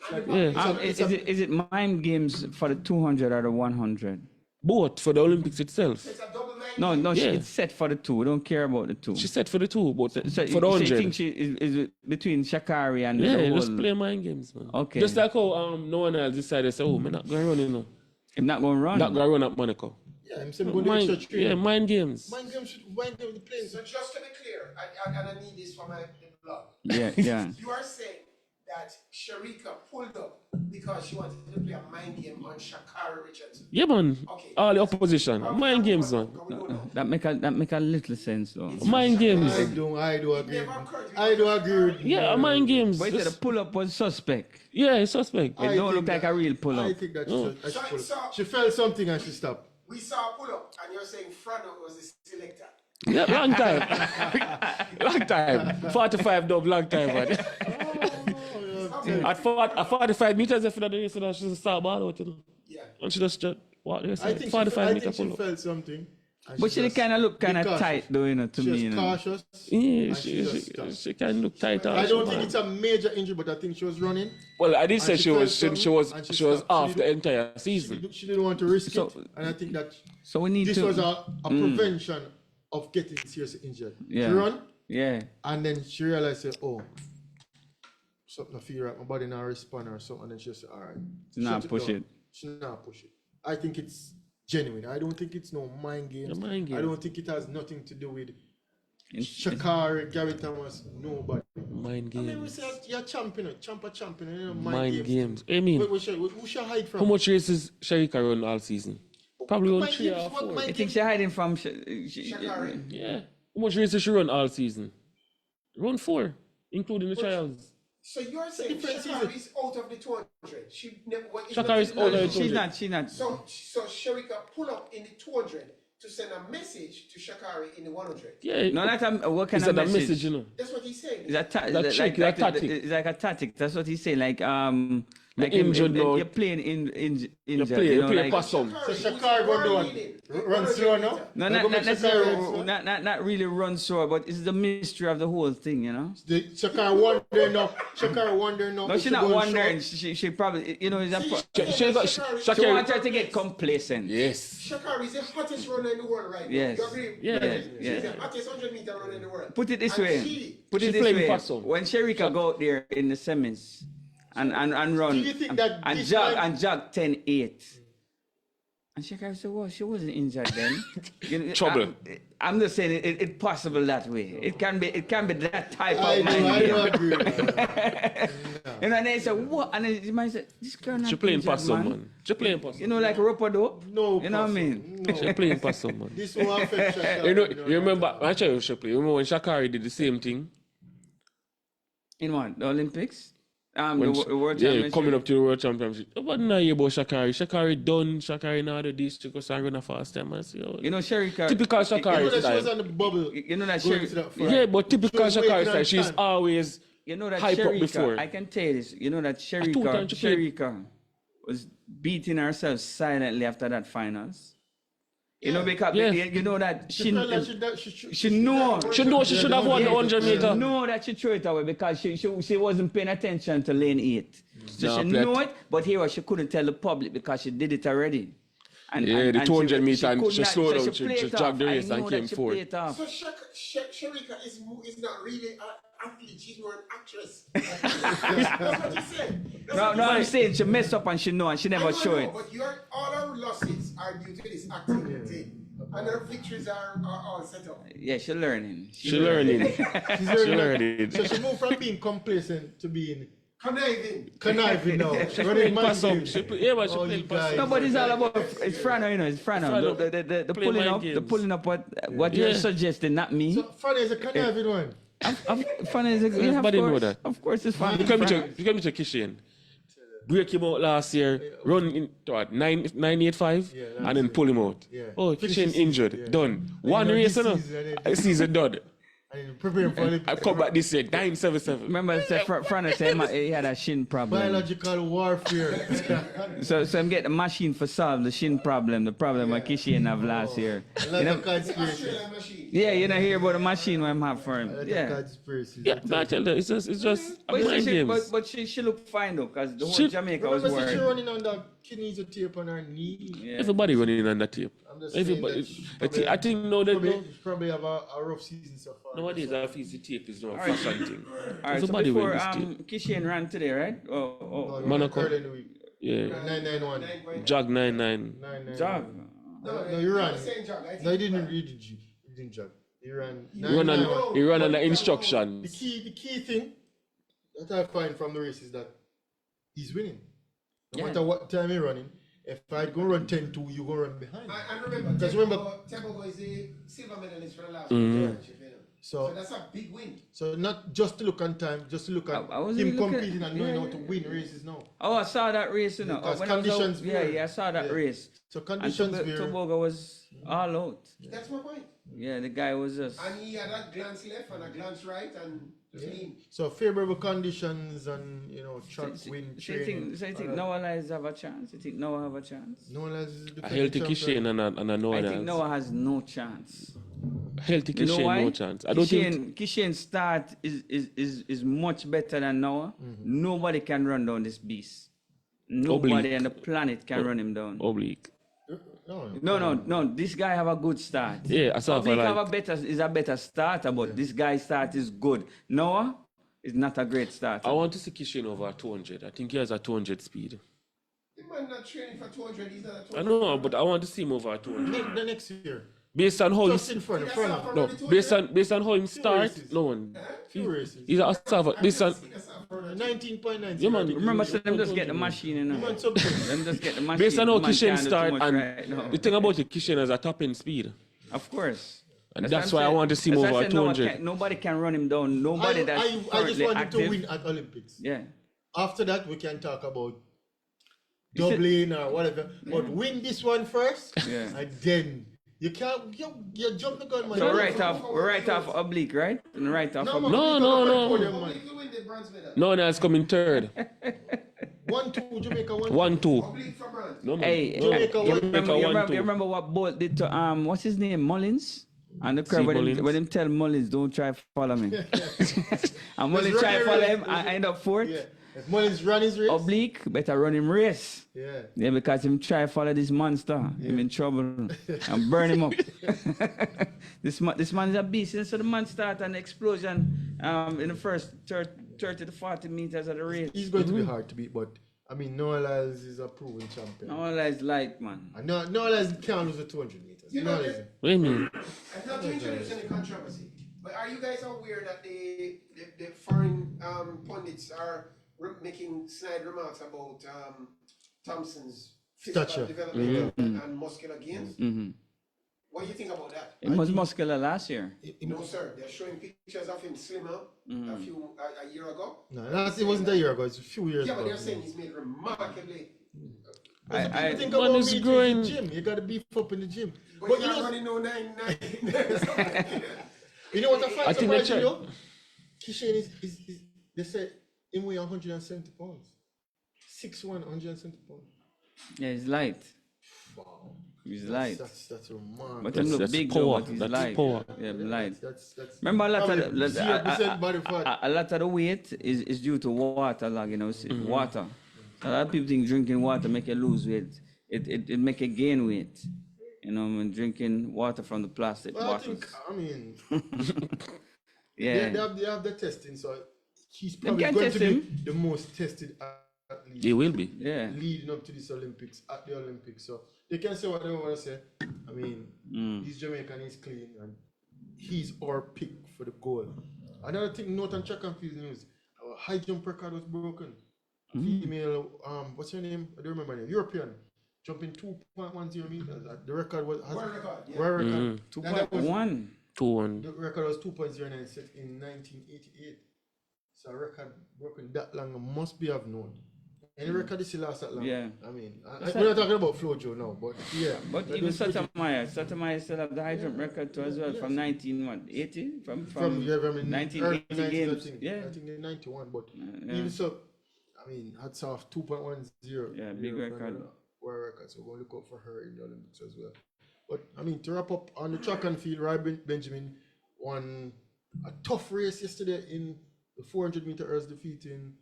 It's like, Yeah. Is it mind games for the 200 or the 100? Both for the Olympics itself. It's a double mind. No, no, Yeah. it's set for the two. We don't care about the two. She said for the two, but So for the so you 100. think she is between Shakari and Yeah, the whole, just play mind games, man. Okay. Just like how no one else decided, say, oh, I'm not going to run, you know. I'm not going to run. Not going to run at Monaco. yeah, I'm saying go the extra Mind, training. yeah, mind games. Mind games the playing. So just to be clear, and I need this for my blog. Yeah, yeah. You are saying that Sharika pulled up because she wanted to play a mind game on Shakari Richardson. Yeah, man. Okay. All the opposition. Can we Mind go games, on? man. Can we go now? That make a little sense though. Mind games. I do agree. never occurred to me. I do agree with Yeah, mind games. But you said the Just- pull up was suspect. Yeah, it's suspect. It don't look like a real pull I up. think that No. she pull So- up. She felt something and she stopped. We saw a pull up, and you're saying Frano was the selector. Yeah, long time. long time. 45 dub, long time, man. At 45 meters, if you know, she's a star ball out, you know. Yeah. And she just what you I say, think 45 I meter think she pull up. felt something. and But she just kind of look kind be of cautious. tight though, you know, to She me. was You know. cautious. Yeah, and she, just she, stopped. she can look tight. I don't think it's a major injury, but I think she was running. Well, I did say and she she was felt she was something, and she was stopped. off She the didn't- entire season. She didn't want to risk So- it, and I think that So we need this to. was a prevention of getting seriously injured. Yeah. She run, Yeah. and then she realized, say, oh, something I feel right, my body not respond or something, and then she said, all right. Nah, shut push down. it. She not push it. I think it's genuine. I don't think it's no mind games. No mind I games. don't think it has nothing to do with In- Shakari, Gary Thomas, nobody. Mind I mean, we games. say you're champion, champion, you know, Mind games. I mean, Who should hide from? how much races Sharika run all season? Probably on Mind 3 games, or what 4. mind I think she's hiding from. Shakari. Yeah. How much races she run all season? Run 4, including the trials. So you're saying difference is Shakari is out of the 200. She never. Shakari is out of the She's not. She's not. So Sharika pull up in the 200 to send a message to Shakari in the 100. Yeah. No, that's what kind Is of that a message? message, you know? That's what he's saying. Is that That trick, that tactic. It's like a tactic. That's what he's saying. Like injured now. you're playing injured. You play like, pass some. So Shakari go down. Run slow now? no, They go not make Shakari run necessarily. slow? Not really run sore, but it's the mystery of the whole thing, you know. The Shakari wondering now. Shakari wondering now. No, if she's she not going wondering. short. She probably, you know, is that. She got She Shakira. wants her to get complacent. Yes. Shakari is the hottest runner in the world right now. Yes. You agree? Yeah. She's the hottest 100-meter runner in the world. Put it this And way. she- Put She it this playing way. fast zone. When Sharika go out there in the semis and run Do you think that and this jog might- and jog 10-8. And Shakira said, well, she wasn't injured then. You know, Trouble. I'm just saying it's possible that way. It can be that type I of do mind game. agree with that. You know, and they say, what? And then you might say, this girl not She playing injured, pass some, man. She playing pass You know, like rope dope. No, You know what I possible. mean? No. She playing pass some, man. This will affect Shakari. You know, you remember, I tell you, she play. Remember when Shakari did the same thing? In what? The Olympics? When The World yeah, Championship? coming up to the World Championship. What now you about Shakari? Shakari done. Shakari now do this because I'm gonna fast time. I see. You know, Sharika. Typical You Shakari know that she was style. on the bubble. You know that going Sharika. to that fight. Yeah, but typical She was Shakari waiting style. on She's time. always You know that hype up before. Sharika, I can tell you this. You know that two times she played. Sharika was beating herself silently after that finals. You know, because Yeah. you know that She felt like she know. She know she should have won the 100 She meter. know that she threw it away because she wasn't paying attention to lane 8. So Nah, she play knew it. it, but here she couldn't tell the public because she did it already. Yeah, the 200 meter and could she not- slowed so down, she played it jogged the off. I race and know came that she forward. played it off. So Sharika is not really an athlete. She's more an actress. That's what he said. That's No, what no, he I'm said. saying she messed up and she know and she I never know, show it. But all our losses are due to this activity. And our victories are all set up. Yeah, she learning. She learning. She's She learning. So she moved from being complacent to being Conniving now. She Running playing mind pass up. games. She play, yeah, but she Oh, playing you pass guys. up. No, but it's all about it's Frano, you know, it's Frano. Frano. The Play pulling mind up, the games. pulling up what you're Yeah. suggesting, not me. So, Fran is a conniving one. Frano is a yeah, of Everybody know course. that. Of course, it's Frano. You come to Kishian. Break him out last year, run in what 985, Yeah, and then pull him out. Yeah. Oh, Finish Kishian the injured, season, yeah. done. And One you know, race, this you know. season, and Season done. And preparing for I Olympics. come back this year, 977. Remember, Frano said he had a shin problem. Biological warfare. So I'm getting the machine for solve the shin problem, the problem what Kishian have last year. A lot You of know, conspiracy. Australian machine. yeah, you know, hear about the machine what I'm have for A him. lot of Yeah. conspiracy. Yeah, but I tell you, it's just But mind games. she looked fine though, because the whole She- Jamaica was Remember, she worried. running on that kidneys with tape on her knee. Yeah. Everybody running on that tape. I'm just saying Everybody. that she probably- I think no, that no. Probably have a rough season so far. Nowadays, that easy tape is not a Alright. fashion thing. All right, so Everybody before wearing this tape. Kishian ran today, right? Oh, Oh, yeah, Monaco. early in the week. Yeah, 991. jog 99. 991. jog. No, you ran. Saying jog. I think No, you didn't read it. You didn't jog. You ran. He run 991. on, he run on the The instructions. key thing that I find from the race is that he's winning. No Yeah. matter what time you're running, if I go run 10-2, you go run behind. And remember, Because remember- Temple is a silver medalist for the last Mhm. championship, you know. So So, that's a big win. so not just to look on time, just to look at I was him really looking- competing and knowing yeah, how to win races now. Oh, I saw that race, you know. Because When I was out- conditions yeah, were- I saw that yeah. race. So And conditions were. Tobago was all out. That's my point. Yeah, the guy was just. And he had a glance left and a glance right and just lean. So favorable conditions and track So wind you think, training. so you think Noah Lyles have a chance? You think Noah have a chance? No one has A healthy Kishian and a no I one think else. Noah has no chance. Healthy You know Kishian, why? no chance. I don't think. Kishian's start is much better than Noah. Nobody can run down this beast. Nobody Oblique. on the planet can run him down. Oblique. No. This guy have a good start. Yeah, I saw Oblique for have like. is a better starter, but this guy's start is good. Noah is not a great starter. I want to see Kishian over 200. I think he has a 200 speed. The man not training for 200, he's not a I 200. know, but I want to see him over 200. The next year. Based on how Just he, in front. That's not for no, running based on how him start, races. no one. Few races. He's a server. Based on 19.9. Yeah, man. Remember, so them just get the machine, you know. Man, something. Them just get the machine. based on how The man Kishian can't do too start much and right now. the thing about it, Kishian has a top end speed. Of course. And what that's I'm why I saying. want to see him That's why I over said Noah 200. nobody can run him down. Nobody that's I just currently want him active. to win at Olympics. Yeah. After that, we can talk about You said- doubling or whatever. But win this one first, Yeah. and then you can't. You jump the gun, man. So we're right off oblique, right? And right off No, oblique. No, no. Oblique will win the bronze medal. No one else coming third. 1-2 Jamaica 1. 1-2. Oblique for bronze. No, man. Hey, No. Jamaica you won. remember, Jamaica you 1-2. remember what Bolt did to what's his name, Mullins? And the crowd Steve when him, Mullins. when him tell Mullins, don't try follow me. And Mullins try running follow race. him, I end up fourth. Yeah. If Mullins run his race. Oblique, better run him race. Yeah. Yeah, because him try follow this monster, him in trouble and burn him up. this man is a beast. And so the man start an explosion in the first 30 to 40 meters of the race. He's going to be hard to beat, but I mean, Noah Lyles is a proven champion. All that is light, man. And Noah Lyles can't lose the 200 meters. You Noah know, Lyles- What do you mean? I'm not to introduce any controversy, but are you guys aware that the foreign pundits are making snide remarks about Thompson's physical Stature. development and muscular gains? Mm-hmm. What do you think about that? He was muscular last year. No, sir. They're showing pictures of him slimmer a year ago. No, it wasn't a year ago. It's a few years Yeah, but ago. they're saying he's made remarkably. I think Man about is me in growing. the gym. You got to beef up in the gym. But But you're you not know, running no 9. you know what I find I think they surprising check- though? Kishian is they say him weigh 170 pounds. 6'1", 170 pounds. Yeah, he's light. Wow. He's light. That's remarkable. But him look That's big power. though, but he's That's light. power. Yeah, light. That's Remember a lot of probably 0% body fat. a lot of the weight is due to water lag, you know, water. A lot of people think drinking water make you lose weight. It make you gain weight. You know, when drinking water from the plastic Well, I bottles. think, I mean, Yeah. they have the testing, so he's Them probably can going test to be him. the most tested athlete He will be. Yeah. leading up to this Olympics, at the Olympics. So they can say what they want to say. I mean, he's Jamaican, he's clean, and he's our pick for the goal. Another thing, note on track and field news, our high jump record was broken. Female, what's her name? I don't remember her name. European, jumping 2.10 meters. The record was World record, yeah. world record. That was- 2.1. 2-1. The record was 2.09 set in 1988. So a record broken that long must be have known. Any record is last that long. Yeah. I mean, we're not talking about Flojo now, but yeah. But even Sotomayor still have the high jump record too as well from 1980 from from 1980 early 90s, games. I think. Yeah. I think in 91, but yeah. even so, I mean, hats off 2.10. Yeah, big record. World record. So we're going to look out for her in the Olympics as well. But I mean, to wrap up on the track and field, Ryan Benjamin won a tough race yesterday in the 400 meter hurdles, defeating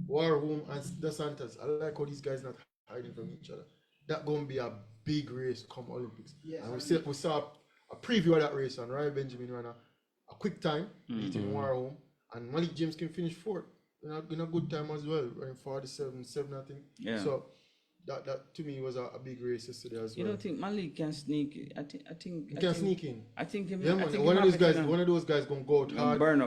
Warholm and De Santos. I like how these guys not hiding from each other. That gonna be a big race come Olympics. Yes, And we saw a preview of that race, and Ryan Benjamin ran a quick time, beating Warholm, and Malik James can finish fourth in a good time as well, running 47.7 I think. Yeah. So that to me was a big race yesterday as You well. don't think Malik can sneak? I think He can sneak in. I think him. Yeah, I man. think One him of have those it, guys, you know. one of those guys gonna go out hard. burn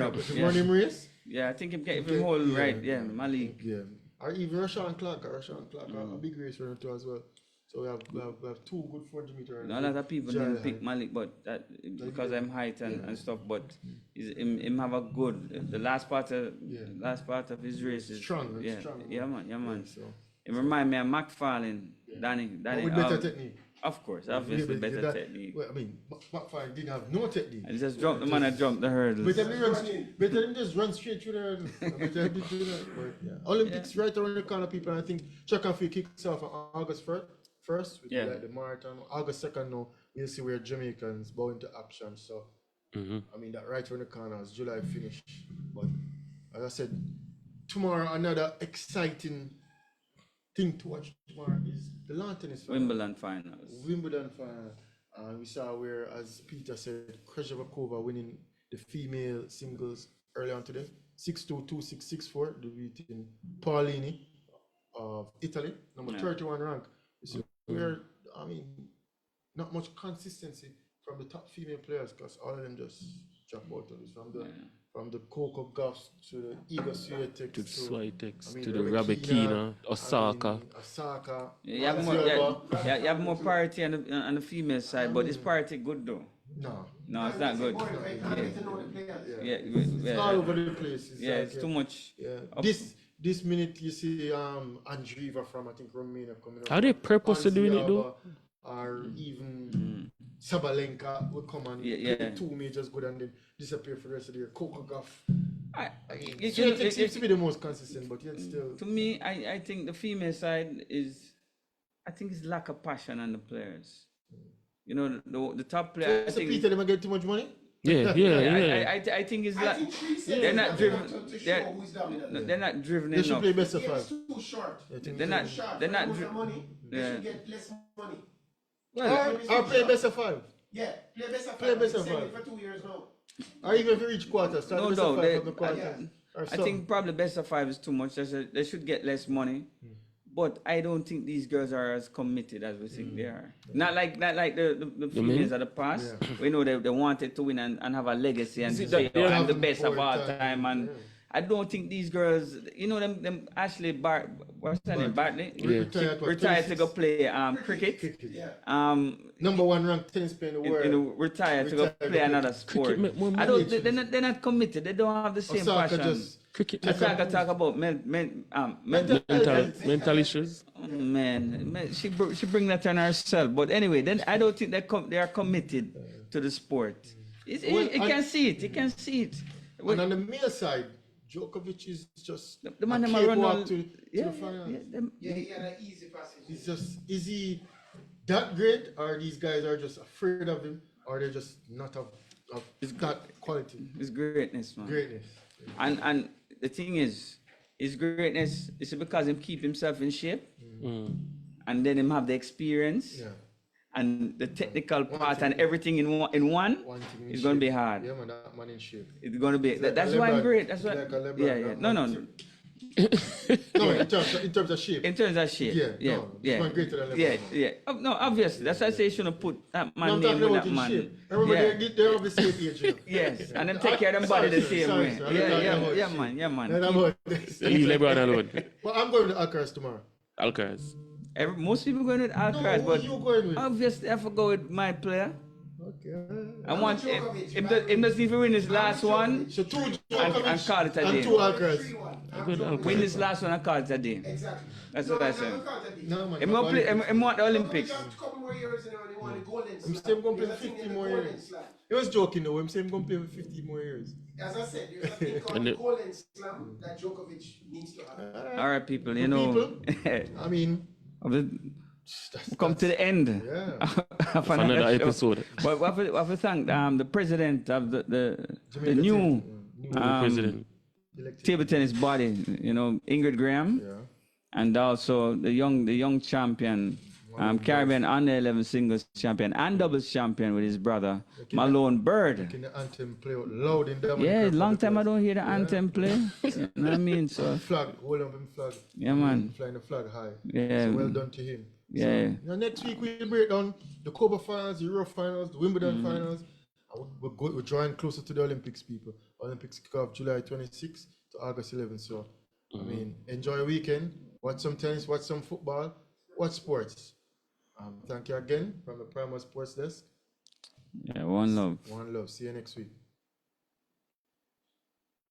up. If you Yeah. run him race. Yeah, I think if Okay, him hold yeah, right, yeah, Malik. Yeah, or even Rashawn Clark, a big race runner too as well. So we have two good 400 meter runners. A lot of people Jai didn't pick high. Malik, but that because I'm height and stuff. But him have a good. The last part of his race is Strong, Yeah, strong. yeah, man. So It remind me of McFarlane, Danny. but with better technique. Of course, obviously Yeah, better that- technique. Well, I mean, McFarlane didn't have no technique. And just jump the man that jumped the hurdles. Better than just run straight through the hurdle. Better him do that. But, yeah. Olympics right around the corner, people. And I think track and field kicks off on August 1st with Yeah. like the marathon. August 2nd now, we'll see where Jamaicans bow into action. So, I mean, that right around the corner is July finish. But as I said, tomorrow another exciting thing to watch tomorrow is the lawn tennis final. Wimbledon finals. Wimbledon final. We saw where, as Peter said, Krejcikova winning the female singles early on today. 6-2, 2-6, 6-4, defeating Paulini of Italy, number 31 rank. So where, I mean, not much consistency from the top female players because all of them just drop out of this. From the Coco Gauffs to the Igor Swiatek To the Swiatek, I mean, to the Rabekina, Osaka. Osaka. You have more, you have more parity on the female side, but is parity good though? No, it's not good. It's all over the place. It's too much. Yeah. This minute you see Andreeva from I think Romania coming up. Are they purposely doing it though? Or even Sabalenka will come and play two majors good and then disappear for the rest of the year. Coco Gauff. It seems to be the most consistent, but yet still. To me, I think the female side is, I think it's lack of passion on the players. You know, the top player. I So think, Peter, they might get too much money? Yeah. I think it's I like think Tree said they're not that driven. to show who's dominant. They're not driven They should enough. play best of Yeah, five. it's too short. They're not. Short. They're not. For money, they Yeah. should get less money. Or play best of five. Yeah, play best of Play five. best I've of been saying five. it for 2 years now. Or even if you reach quarters, start No, best no, of five they- from the quarters. yeah. Or I something. think probably best of five is too much. They should get less money. But I don't think these girls are as committed as we think they are. Not like the females of the past. We know they wanted to win and have a legacy and say, oh, I'm the best of all time. And I don't think these girls, you know, them Ashley what's her name? Bartley? Retired to go play cricket. Yeah. Number one ranked tennis player in the world. Retired to go play another sport. make more I money. don't. They're not committed. They don't have the same Osaka passion. just Cricket. Osaka talk about Mental issues. man, she bring that on herself. But anyway, then I don't think they are committed to the sport. You can see it. You can see it. And on the male side, Djokovic is just The man a them a run cakewalk all, to the final. Yeah, he had an easy passage. He's just, is he that great, or these guys are just afraid of him, or they're just not of that quality, It's greatness, man. greatness? And the thing is, his greatness is because him keep himself in shape, and then him have the experience. Yeah. And the technical part and everything in one One thing in is going to be shape. hard. Yeah, man, that man in shape. It's going to be. like that's a why I'm LeBron. great. That's He's why. like a LeBron, Yeah. that No, man no. too. No, in terms of shape. In terms of shape. Yeah, Yeah. no, Yeah. this one greater than LeBron. Yeah. Yeah. No, obviously. That's why I say you shouldn't put that No, man I'm name talking with about that his man. shape. Everybody, they're of the same age, you know. Yes. And then take care of them body the same Sorry, way. sir. I'm Yeah, talking yeah, about yeah, shape. man. Yeah, man. Not about this. Leave LeBron alone. But I'm going to Alcaraz tomorrow. Alcaraz. Most people going with Alcaraz, who but you going with? obviously I have to go with my player. Okay. I want him doesn't even win his last one So 2 and Djokovic call it a and day. 2 Alcaraz. Win this last one and call it a day. Exactly. That's what I said. No, man. Him gonna play. Him want the Olympics. Just a couple more years and he won the golden I'm slam. still going to There's a play thing 50 in the more golden years. slam. He was joking though. I'm saying I'm going to play for 50 more years. As I said, there's a thing called And the the- golden slam that Djokovic needs to have. All right, people. You know, I mean, we come to the end yeah. of Another show. episode. But we have to thank the president of the Jamaica new President. table tennis body. You know, Ingrid Graham, Yeah. and also the young champion. Caribbean under 11 singles champion and doubles champion with his brother Malone Bird. Can the anthem play out loud in Dominica? Yeah, for long the time I class? don't hear the anthem play. You know what I mean? So Flag, hold up him flag. yeah, man. Flying the flag high. Yeah. So well done to him. Yeah. Now next week we'll break down the Copa finals, the Euro finals, the Wimbledon finals. And we're drawing closer to the Olympics, people. Olympics kick off July 26th to August 11th. So, I mean, enjoy a weekend. Watch some tennis, watch some football, watch sports. Thank you again from the Primal Sports Desk. Yeah, one love. One love. See you next week.